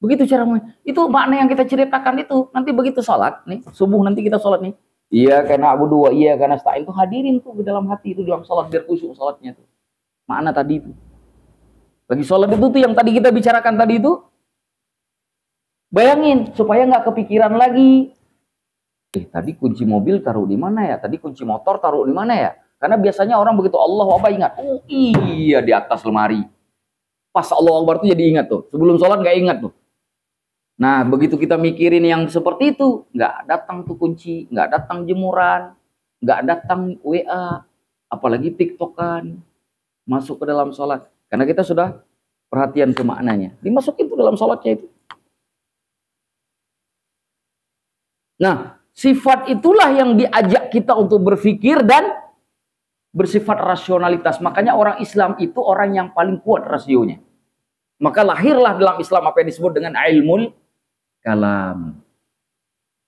Begitu cara, itu makna yang kita ceritakan itu. Nanti begitu sholat nih, subuh nanti kita sholat nih. Iyyaka na'budu wa iyyaka nasta'in, itu hadirin tuh di dalam hati itu dalam sholat biar khusyuk sholatnya tuh. Makna tadi itu. Lagi sholat itu tuh yang tadi kita bicarakan tadi itu. Bayangin supaya nggak kepikiran lagi. Tadi kunci mobil taruh di mana ya? Tadi kunci motor taruh di mana ya? Karena biasanya orang begitu Allah apa ingat? Oh iya di atas lemari. Pas Allah Akbar tuh jadi ingat tuh. Sebelum sholat nggak ingat tuh. Nah begitu kita mikirin yang seperti itu, nggak datang tuh kunci, nggak datang jemuran, nggak datang WA, apalagi TikTokan masuk ke dalam sholat. Karena kita sudah perhatian ke maknanya. Dimasukin tuh dalam sholatnya itu. Nah sifat itulah yang diajak kita untuk berpikir dan bersifat rasionalitas. Makanya orang Islam itu orang yang paling kuat rasionya. Maka lahirlah dalam Islam apa yang disebut dengan ilmul kalam.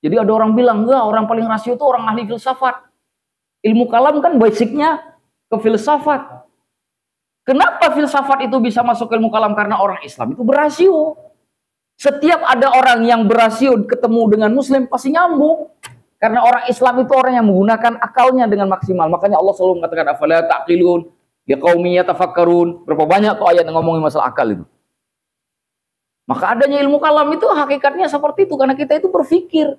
Jadi ada orang bilang, enggak, orang paling rasio itu orang ahli filsafat. Ilmu kalam kan basicnya ke filsafat. Kenapa filsafat itu bisa masuk ke ilmu kalam? Karena orang Islam itu berasio. Setiap ada orang yang berasio ketemu dengan Muslim pasti nyambung. Karena orang Islam itu orang yang menggunakan akalnya dengan maksimal. Makanya Allah selalu mengatakan afala taqilun, liqaumin yatafakkarun. Berapa banyak tuh ayat yang ngomongin masalah akal itu. Maka adanya ilmu kalam itu hakikatnya seperti itu karena kita itu berpikir.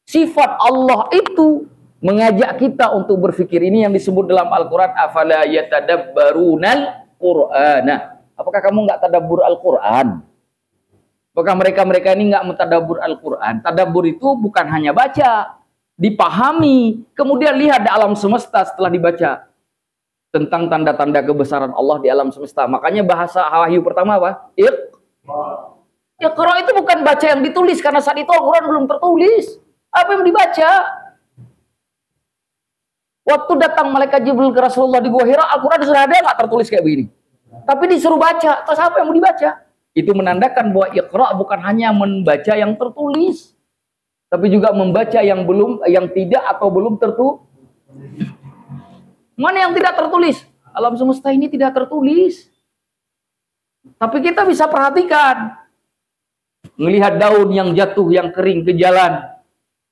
Sifat Allah itu mengajak kita untuk berpikir. Ini yang disebut dalam Al-Qur'an afala yatadabbarunal Qur'ana. Apakah kamu nggak tadabbur Al-Qur'an? Apakah mereka ini nggak mentadabbur Al-Qur'an? Tadabbur itu bukan hanya baca, dipahami, kemudian lihat di alam semesta setelah dibaca tentang tanda-tanda kebesaran Allah di alam semesta. Makanya bahasa wahyu pertama apa? Iqra itu bukan baca yang ditulis karena saat itu Al-Quran belum tertulis. Apa yang dibaca? Waktu datang malaikat Jibril ke Rasulullah di Gua Hira, Al-Quran sudah ada nggak tertulis kayak begini. Tapi disuruh baca. Terus apa yang mau dibaca? Itu menandakan bahwa Iqra bukan hanya membaca yang tertulis. tapi juga membaca yang tidak atau belum tertulis. Mana yang tidak tertulis? Alam semesta ini tidak tertulis. Tapi kita bisa perhatikan. Melihat daun yang jatuh, yang kering ke jalan.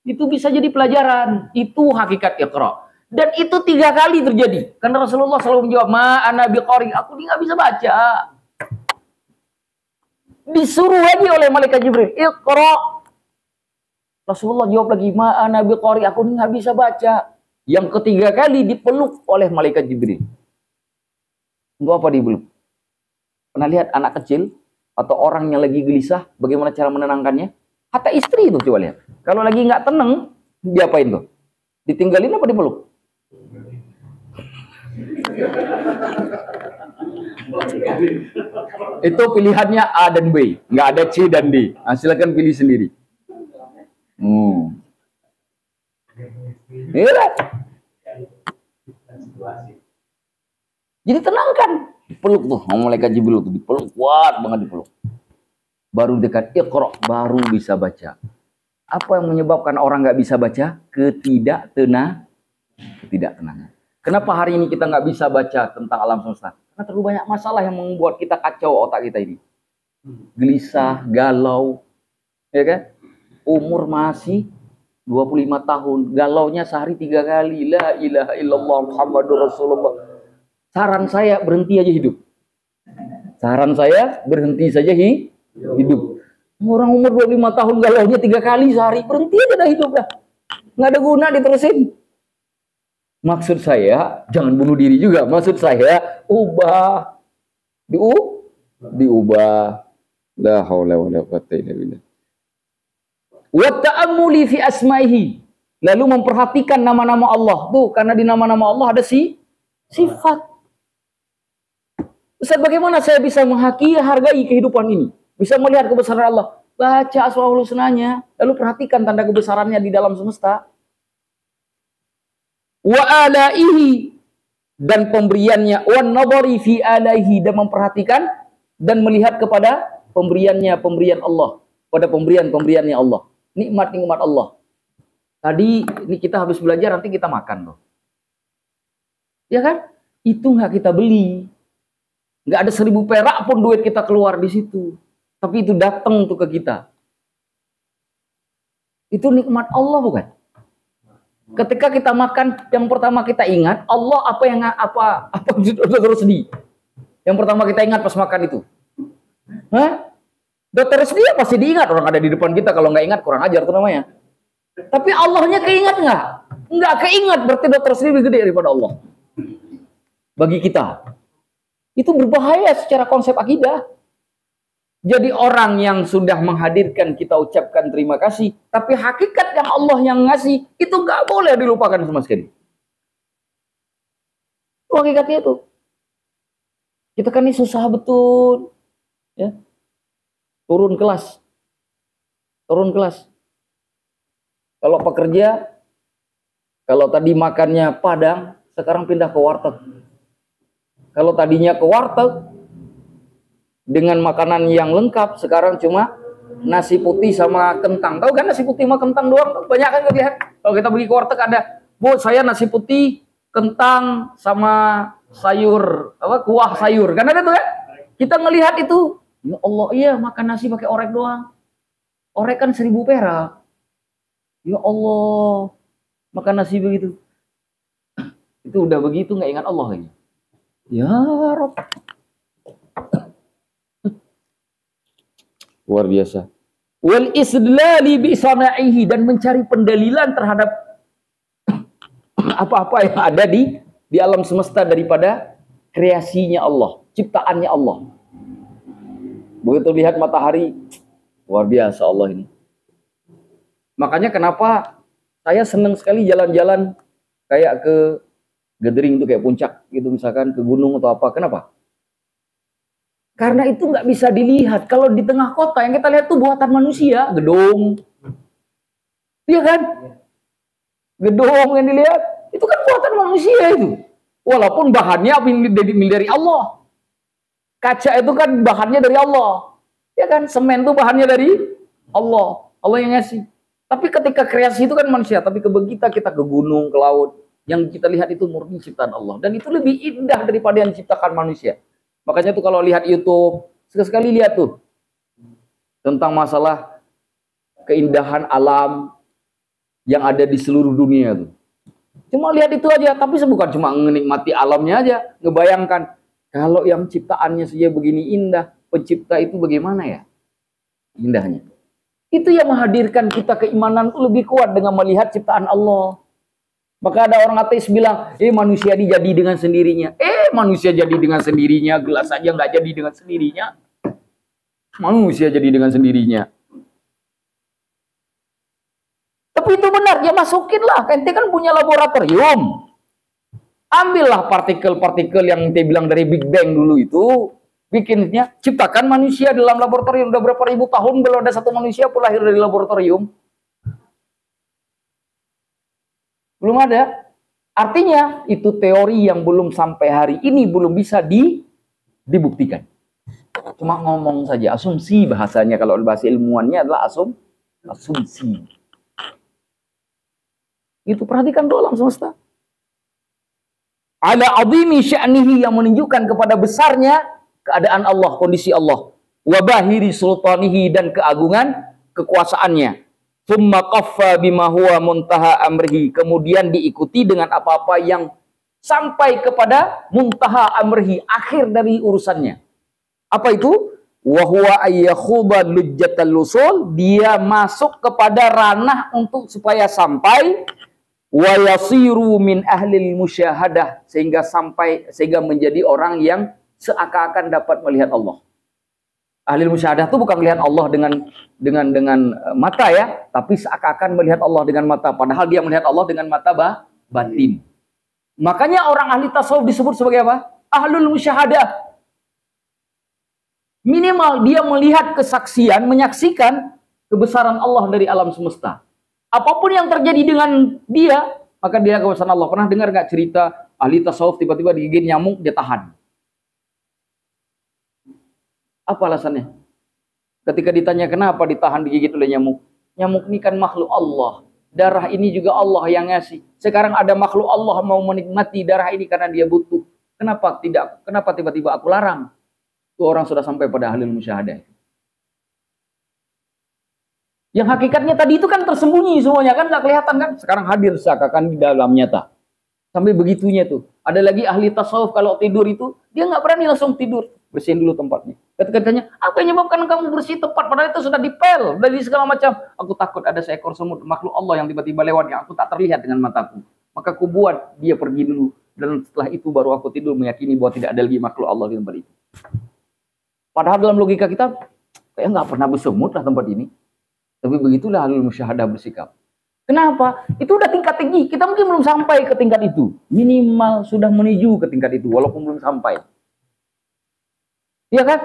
Itu bisa jadi pelajaran. Itu hakikat Iqra. Dan itu 3 kali terjadi. Karena Rasulullah selalu menjawab, ma ana biqari, aku ini nggak bisa baca. Disuruh lagi oleh malaikat Jibril, Iqra. Rasulullah jawab lagi, ma ana biqari, aku ini nggak bisa baca. Yang ketiga kali dipeluk oleh malaikat Jibril. Untuk apa dipeluk? Pernah lihat anak kecil atau orang yang lagi gelisah, bagaimana cara menenangkannya? Hatta istri itu coba lihat. Kalau lagi nggak tenang, diapain tuh? Ditinggalin apa dipeluk? Itu pilihannya A dan B, nggak ada C dan D. Nah, silakan pilih sendiri. Iya. Jadi tenangkan, dipeluk tuh, malaikat Jibril tuh dipeluk, kuat banget dipeluk. Baru dekat Iqra, baru bisa baca. Apa yang menyebabkan orang nggak bisa baca? Ketidaktenangan. Kenapa hari ini kita nggak bisa baca tentang alam semesta? Karena terlalu banyak masalah yang membuat kita kacau otak kita ini. Gelisah, galau, ya kan? Umur masih 25 tahun, galaunya sehari 3 kali. La ilaha illallah Muhammadur Rasulullah. Saran saya berhenti aja hidup. Saran saya berhenti saja hidup. Orang umur 25 tahun galaunya 3 kali sehari, berhenti aja dah hidup dah. Nggak ada guna diterusin. Maksud saya, jangan bunuh diri juga. Maksud saya, ubah. Diubah. La haula wala quwwata illa billah. Wa ta'ammuli fi asma'ihi. Lalu memperhatikan nama-nama Allah. Tuh, karena di nama-nama Allah ada sifat. Ustaz, bagaimana saya bisa hargai kehidupan ini? Bisa melihat kebesaran Allah. Baca Asmaul Husnanya, lalu perhatikan tanda kebesarannya di dalam semesta. Wa alaihi, dan pemberiannya, wan nadhari fi alaihi, dan memperhatikan dan melihat kepada pemberian Allah, pada pemberiannya Allah, nikmat-nikmat Allah. Tadi ini kita habis belajar, nanti kita makan loh. Ya kan? Itu nggak kita beli. Nggak ada 1000 perak pun duit kita keluar di situ. Tapi itu datang tuh ke kita. Itu nikmat Allah bukan? Ketika kita makan, yang pertama kita ingat Allah, apa terus sedih. Yang pertama kita ingat pas makan itu. Hah? Dokter sedih pasti diingat, orang ada di depan kita, kalau nggak ingat kurang ajar tuh namanya. Tapi Allahnya keingat nggak? Nggak keingat, berarti dokter sedih lebih gede daripada Allah. Bagi kita. Itu berbahaya secara konsep akidah. Jadi orang yang sudah menghadirkan kita ucapkan terima kasih, tapi hakikat yang Allah yang ngasih itu nggak boleh dilupakan sama sekali. Itu hakikatnya itu. Kita kan ini susah betul, ya. Turun kelas. Kalau pekerja, kalau tadi makannya Padang, sekarang pindah ke warteg. Kalau tadinya ke warteg dengan makanan yang lengkap, sekarang cuma nasi putih sama kentang. Tahu kan nasi putih sama kentang doang? Banyak kan lihat. Kalau kita pergi ke warteg ada, Bu, saya nasi putih, kentang sama sayur, kuah sayur. Kan ada tuh kan? Kita ngelihat itu, ya Allah, iya makan nasi pakai orek doang. Orek kan 1000 perak. Ya Allah, makan nasi begitu. Itu udah begitu nggak ingat Allah lagi. Ya Rabb. Luar biasa. Wal istidlali bi sana'ihi, dan mencari pendalilan terhadap apa-apa yang ada di alam semesta daripada kreasinya Allah, ciptaannya Allah. Begitu lihat matahari, luar biasa Allah ini. Makanya kenapa saya senang sekali jalan-jalan kayak ke gathering itu, kayak puncak gitu misalkan, ke gunung atau apa. Kenapa? Karena itu nggak bisa dilihat. Kalau di tengah kota yang kita lihat tuh buatan manusia, gedung. Iya kan? Gedung yang dilihat, itu kan buatan manusia itu. Walaupun bahannya dari Allah. Kaca itu kan bahannya dari Allah. Ya kan? Semen itu bahannya dari Allah. Allah yang ngasih. Tapi ketika kreasi itu kan manusia, tapi kita ke gunung, ke laut, yang kita lihat itu murni ciptaan Allah. Dan itu lebih indah daripada yang diciptakan manusia. Makanya tuh kalau lihat YouTube, sekali-sekali lihat tuh tentang masalah keindahan alam yang ada di seluruh dunia tuh. Cuma lihat itu aja, tapi bukan cuma menikmati alamnya aja, ngebayangkan kalau yang ciptaannya saja begini indah, pencipta itu bagaimana ya indahnya. Itu yang menghadirkan kita keimanan itu lebih kuat dengan melihat ciptaan Allah. Maka ada orang ateis bilang, manusia dijadi dengan sendirinya. Manusia jadi dengan sendirinya, gelas saja nggak jadi dengan sendirinya. Manusia jadi dengan sendirinya. Tapi itu benar, ya masukinlah. Ente kan punya laboratorium. Ambillah partikel-partikel yang ente bilang dari Big Bang dulu itu. Bikinnya, ciptakan manusia dalam laboratorium. Udah berapa ribu tahun belum ada satu manusia pun lahir dari laboratorium. Belum ada. Artinya itu teori yang belum sampai hari ini belum bisa dibuktikan. Cuma ngomong saja, asumsi bahasanya. Kalau bahasa ilmuannya adalah asumsi. Itu perhatikan doang semesta. Ala azimi sya'nihi, yang menunjukkan kepada besarnya keadaan Allah, kondisi Allah. Wa bahiri sultanihi, dan keagungan kekuasaannya. Tsumma qaffa bima huwa muntaha amrihi, kemudian diikuti dengan apa-apa yang sampai kepada muntaha amrihi, akhir dari urusannya. Apa itu? Wa huwa ayyakhuba lujjatal lusul, dia masuk kepada ranah untuk supaya sampai wa yasiru min ahlil musyahadah, sehingga menjadi orang yang seakan-akan dapat melihat Allah. Ahlil musyahadah itu bukan melihat Allah dengan mata ya, tapi seakan-akan melihat Allah dengan mata, padahal dia melihat Allah dengan mata batin. Makanya orang ahli tasawuf disebut sebagai apa? Ahlul musyahadah. Minimal dia melihat kesaksian, menyaksikan kebesaran Allah dari alam semesta. Apapun yang terjadi dengan dia, maka dia kebesaran Allah. Pernah dengar nggak cerita ahli tasawuf tiba-tiba digigit nyamuk, dia tahan? Apa alasannya? Ketika ditanya kenapa ditahan digigit oleh nyamuk, nyamuk ini kan makhluk Allah. Darah ini juga Allah yang ngasih. Sekarang ada makhluk Allah mau menikmati darah ini karena dia butuh. Kenapa tidak? Kenapa tiba-tiba aku larang? Itu orang sudah sampai pada ahlul musyahadah. Yang hakikatnya tadi itu kan tersembunyi semuanya, kan nggak kelihatan kan? Sekarang hadir seakan-akan di dalam nyata. Sampai begitunya tuh. Ada lagi ahli tasawuf kalau tidur itu dia nggak berani langsung tidur, bersihin dulu tempatnya. Ketika ditanya, apa yang menyebabkan kamu bersih tempat? Padahal itu sudah dipel, dari segala macam. Aku takut ada seekor semut, makhluk Allah yang tiba-tiba lewat yang aku tak terlihat dengan mataku. Maka aku buat dia pergi dulu. Dan setelah itu baru aku tidur meyakini bahwa tidak ada lagi makhluk Allah di tempat itu. Padahal dalam logika kita, kayak nggak pernah bersemut lah tempat ini. Tapi begitulah ahlul musyahadah bersikap. Kenapa? Itu udah tingkat tinggi. Kita mungkin belum sampai ke tingkat itu. Minimal sudah menuju ke tingkat itu, walaupun belum sampai. Iya kan?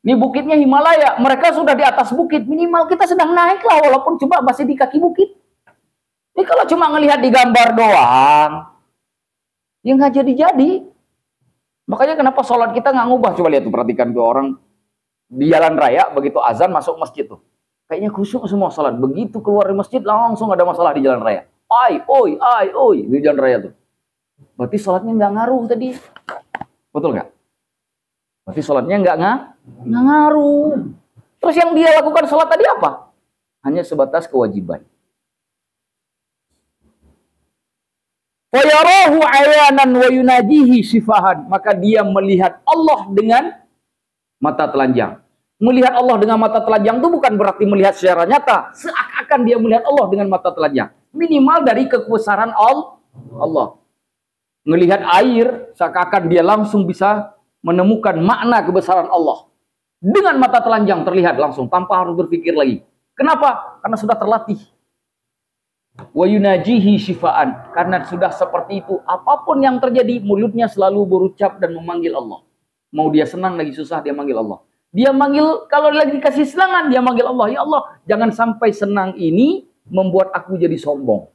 Ini bukitnya Himalaya, mereka sudah di atas bukit, minimal kita sedang naik lah, walaupun cuma masih di kaki bukit. Ini kalau cuma ngelihat di gambar doang, ya nggak jadi-jadi. Makanya kenapa sholat kita nggak ngubah? Coba lihat tuh, perhatikan tuh orang di jalan raya, begitu azan masuk masjid tuh. Kayaknya khusyuk semua sholat. Begitu keluar dari masjid, langsung ada masalah di jalan raya. Oi, di jalan raya tuh. Berarti sholatnya nggak ngaruh tadi. Betul nggak? Berarti sholatnya nggak ngaruh. Terus yang dia lakukan sholat tadi apa? Hanya sebatas kewajiban. Fayarahu ayanan wa yunajihi sifahan. Maka dia melihat Allah dengan mata telanjang. Melihat Allah dengan mata telanjang itu bukan berarti melihat secara nyata. Seakan-akan dia melihat Allah dengan mata telanjang. Minimal dari kebesaran Allah. Melihat air, seakan-akan dia langsung bisa menemukan makna kebesaran Allah. Dengan mata telanjang terlihat langsung, tanpa harus berpikir lagi. Kenapa? Karena sudah terlatih. Wa yunajihi syifaan. Karena sudah seperti itu, apapun yang terjadi, mulutnya selalu berucap dan memanggil Allah. Mau dia senang lagi susah, dia manggil Allah. Dia manggil, kalau lagi dikasih serangan, dia manggil Allah. Ya Allah, jangan sampai senang ini membuat aku jadi sombong.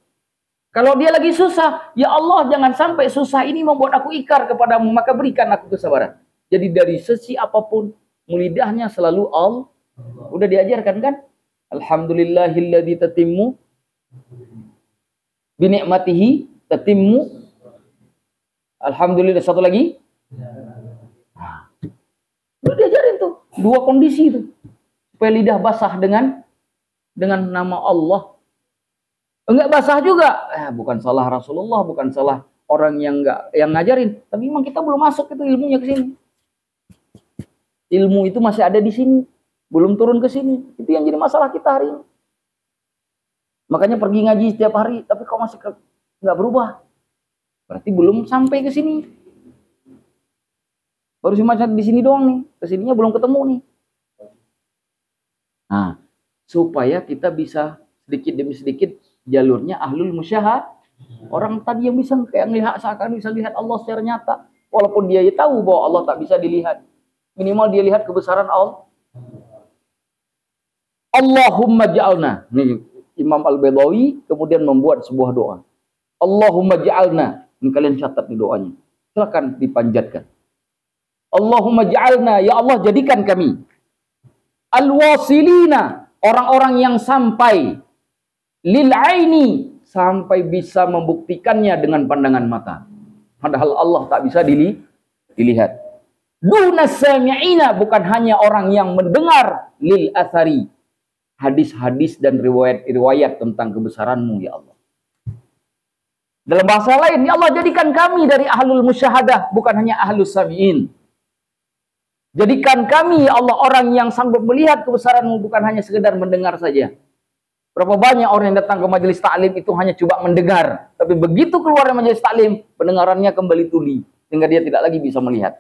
Kalau dia lagi susah, ya Allah, jangan sampai susah ini membuat aku ikar kepadamu, maka berikan aku kesabaran. Jadi dari sisi apapun, lidahnya selalu Allah. Udah diajarkan kan? Alhamdulillahilladzi tatimmu bi ni'matihi tatimmu. Alhamdulillah, satu lagi. Udah diajarin tuh dua kondisi itu supaya lidah basah dengan nama Allah. Enggak basah juga, bukan salah Rasulullah, bukan salah orang yang ngajarin, tapi memang kita belum masuk itu ilmunya ke sini. Ilmu itu masih ada di sini, belum turun ke sini. Itu yang jadi masalah kita hari ini. Makanya pergi ngaji setiap hari, tapi kok masih nggak berubah, berarti belum sampai ke sini. Baru cuma di sini doang nih, kesininya belum ketemu nih. Nah, supaya kita bisa sedikit demi sedikit jalurnya ahlul musyahad. Orang tadi yang bisa kayak melihat, seakan bisa lihat Allah secara nyata, walaupun dia tahu bahwa Allah tak bisa dilihat, minimal dia lihat kebesaran Allah. Allahumma ja'alna. Nih Imam Al-Baidawi kemudian membuat sebuah doa. Allahumma ja'alna. Ini kalian catat nih doanya. Silakan dipanjatkan. Allahumma ja'alna, ya Allah jadikan kami al-wasilina, orang-orang yang sampai lil aini, sampai bisa membuktikannya dengan pandangan mata. Padahal Allah tak bisa dilihat. Dunas sami'ina, bukan hanya orang yang mendengar, lil athari, hadis-hadis dan riwayat-riwayat tentang kebesaranmu ya Allah. Dalam bahasa lain, ya Allah jadikan kami dari ahlul musyahadah, bukan hanya ahlus sami'in. Jadikan kami ya Allah orang yang sanggup melihat kebesaranmu, bukan hanya sekedar mendengar saja. Berapa banyak orang yang datang ke majelis taklim itu hanya coba mendengar, tapi begitu keluar dari majelis taklim, pendengarannya kembali tuli, sehingga dia tidak lagi bisa melihat.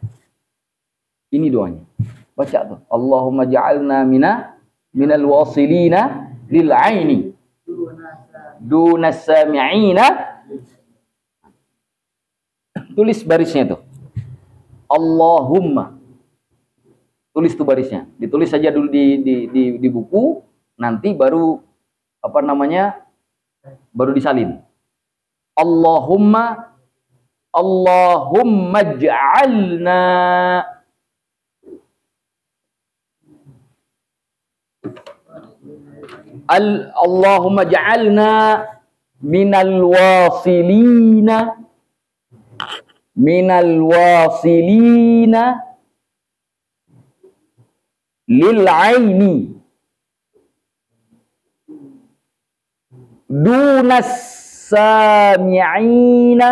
Ini doanya. Baca tuh. Allahumma ja'alna minal wasilina lil aini dunas sami'ina. Tulis barisnya tuh. Allahumma. Tulis tuh barisnya. Ditulis saja dulu di buku, nanti baru baru disalin. Allahumma ja'alna Allahumma ja'alna minal wasilina lil aini dunas sami'ina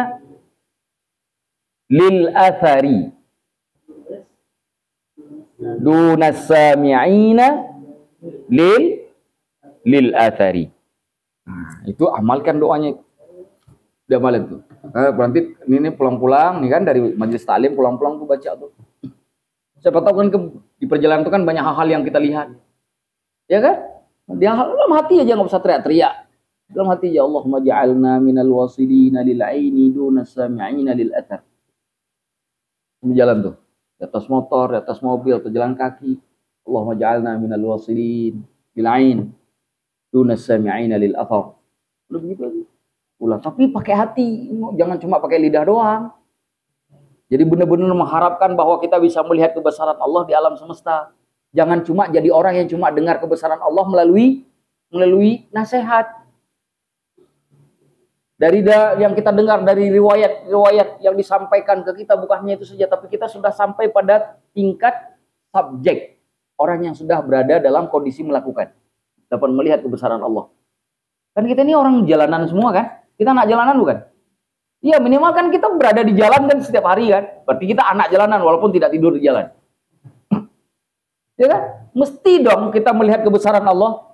lil athari. Dunas sami'ina lil athari. Nah, itu amalkan doanya. Udah malam tuh. Berarti ini pulang-pulang nih kan dari majelis taklim, pulang-pulang tuh baca tuh. Siapa tahu kan di perjalanan itu kan banyak hal-hal yang kita lihat. Ya kan? Di dalam hati aja, nggak usah teriak-teriak. Dalam hati ya Allahumma ja'alna minal wasilina lil aini dunas sami'ina lil athar. Jalan tuh. Di atas motor, di atas mobil, atau jalan kaki. Allahumma ja'alna minal wasilin lil ain dunas sami'ina lil athar. Udah begitu aja. Ulah, tapi pakai hati, jangan cuma pakai lidah doang. Jadi benar-benar mengharapkan bahwa kita bisa melihat kebesaran Allah di alam semesta. Jangan cuma jadi orang yang cuma dengar kebesaran Allah melalui nasihat. Dari yang kita dengar dari riwayat-riwayat yang disampaikan ke kita, bukannya itu saja, tapi kita sudah sampai pada tingkat subjek. Orang yang sudah berada dalam kondisi melakukan, dapat melihat kebesaran Allah. Kan kita ini orang jalanan semua kan? Kita anak jalanan bukan? Iya, minimal kan kita berada di jalan kan setiap hari kan? Berarti kita anak jalanan walaupun tidak tidur di jalan. Ya kan? Mesti dong kita melihat kebesaran Allah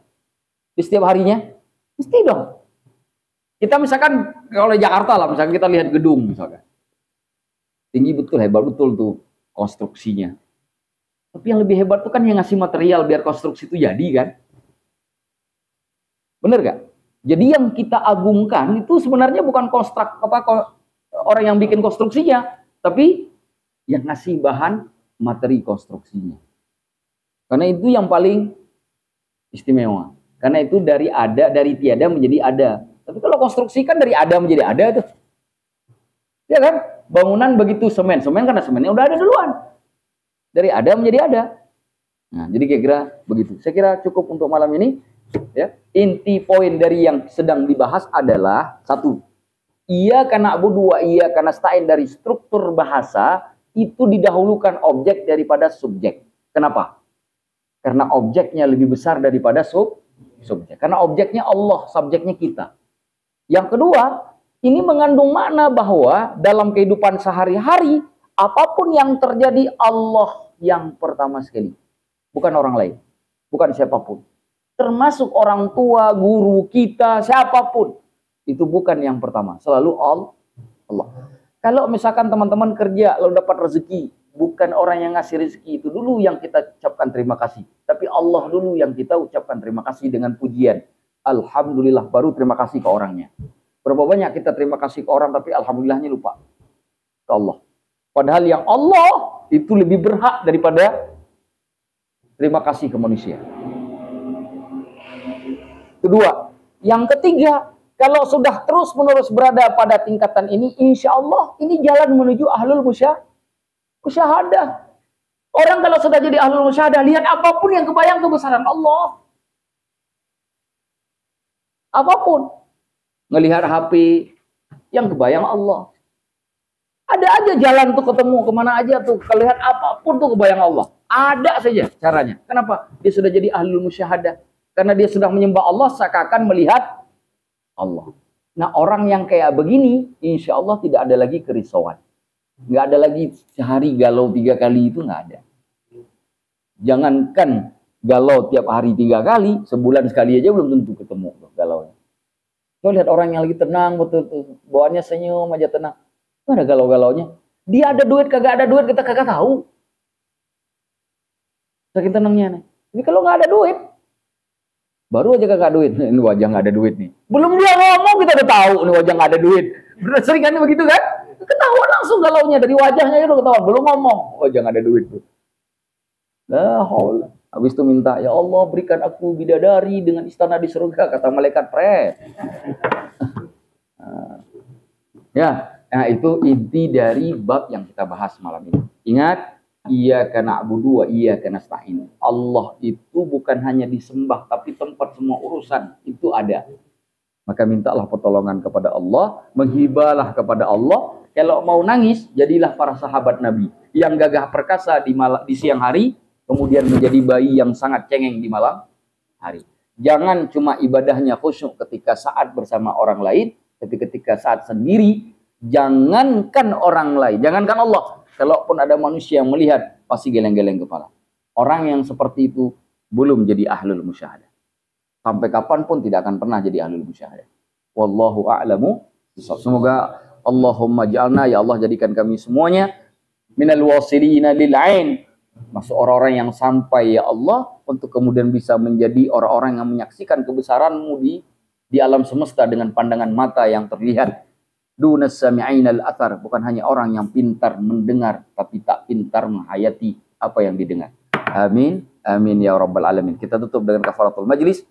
di setiap harinya. Mesti dong. Kita misalkan kalau di Jakarta lah, misalkan kita lihat gedung misalkan. Tinggi betul, hebat betul tuh konstruksinya. Tapi yang lebih hebat tuh kan yang ngasih material biar konstruksi itu jadi kan? Bener gak? Jadi yang kita agungkan itu sebenarnya bukan orang yang bikin konstruksinya, tapi yang ngasih bahan materi konstruksinya. Karena itu yang paling istimewa. Karena itu dari tiada menjadi ada. Tapi kalau konstruksi kan dari ada menjadi ada tuh. Ya kan? Bangunan begitu semen karena semennya udah ada duluan. Dari ada menjadi ada. Nah, jadi kira-kira begitu. Saya kira cukup untuk malam ini. Ya, inti poin dari yang sedang dibahas adalah satu, iyyaka na'budu wa iyyaka nasta'in dari struktur bahasa itu didahulukan objek daripada subjek. Kenapa? Karena objeknya lebih besar daripada subjek. Karena objeknya Allah, subjeknya kita. Yang kedua, ini mengandung makna bahwa dalam kehidupan sehari-hari, apapun yang terjadi Allah yang pertama sekali. Bukan orang lain. Bukan siapapun. Termasuk orang tua, guru kita, siapapun. Itu bukan yang pertama. Selalu Allah. Kalau misalkan teman-teman kerja, lalu dapat rezeki. Bukan orang yang ngasih rezeki. Itu dulu yang kita ucapkan terima kasih. Tapi Allah dulu yang kita ucapkan terima kasih dengan pujian. Alhamdulillah, baru terima kasih ke orangnya. Berapa banyak kita terima kasih ke orang, tapi alhamdulillahnya lupa ke Allah. Padahal yang Allah itu lebih berhak daripada terima kasih ke manusia. Kedua, yang ketiga, kalau sudah terus-menerus berada pada tingkatan ini, insya Allah ini jalan menuju ahlul musyahadah. Orang kalau sudah jadi ahlul musyahadah, lihat apapun yang kebayang kebesaran Allah. Apapun. Ngelihat HP yang kebayang Allah. Ada aja jalan tuh ketemu kemana aja tuh. Kalau lihat apapun tuh kebayang Allah. Ada saja caranya. Kenapa? Dia sudah jadi ahlul musyahadah. Karena dia sudah menyembah Allah seakan-akan melihat Allah. Nah, orang yang kayak begini, insya Allah tidak ada lagi kerisauan. Nggak ada lagi sehari galau 3 kali, itu nggak ada. Jangankan galau tiap hari 3 kali, sebulan sekali aja belum tentu ketemu galaunya. Kau lihat orang yang lagi tenang, betul, bawaannya senyum aja tenang. Mana galau-galaunya? Dia ada duit, kagak ada duit, kita kagak tahu. Saking tenangnya nih. Ini kalau nggak ada duit, baru aja kagak duit. Ini wajah nggak ada duit nih. Belum dia ngomong kita udah tahu ini wajah nggak ada duit. Bener sering kan begitu kan? Ketahuan langsung galaunya dari wajahnya itu ketahuan. Belum ngomong, wajah nggak ada duit tuh. Lah, habis itu minta, ya Allah berikan aku bidadari dengan istana di surga, kata malaikat pres. Ya, nah itu inti dari bab yang kita bahas malam ini. Ingat, iyyaka na'budu wa iyyaka nasta'in. Allah itu bukan hanya disembah, tapi tempat semua urusan itu ada. Maka mintalah pertolongan kepada Allah, menghibalah kepada Allah. Kalau mau nangis, jadilah para sahabat Nabi yang gagah perkasa di siang hari, kemudian menjadi bayi yang sangat cengeng di malam hari. Jangan cuma ibadahnya khusyuk ketika saat bersama orang lain, tapi ketika saat sendiri, jangankan orang lain, jangankan Allah. Kalaupun ada manusia yang melihat, pasti geleng-geleng kepala. Orang yang seperti itu belum jadi ahlul musyahadah. Sampai kapanpun tidak akan pernah jadi ahlul musyahadah. Wallahu a'lamu. Semoga Allahumma ja'alna, ya Allah jadikan kami semuanya minal wasilina lil ain, masuk orang-orang yang sampai ya Allah, untuk kemudian bisa menjadi orang-orang yang menyaksikan kebesaran-Mu di alam semesta dengan pandangan mata yang terlihat. Dunas sami'inal athar, bukan hanya orang yang pintar mendengar tapi tak pintar menghayati apa yang didengar. Amin, amin ya rabbal alamin. Kita tutup dengan kafaratul majlis.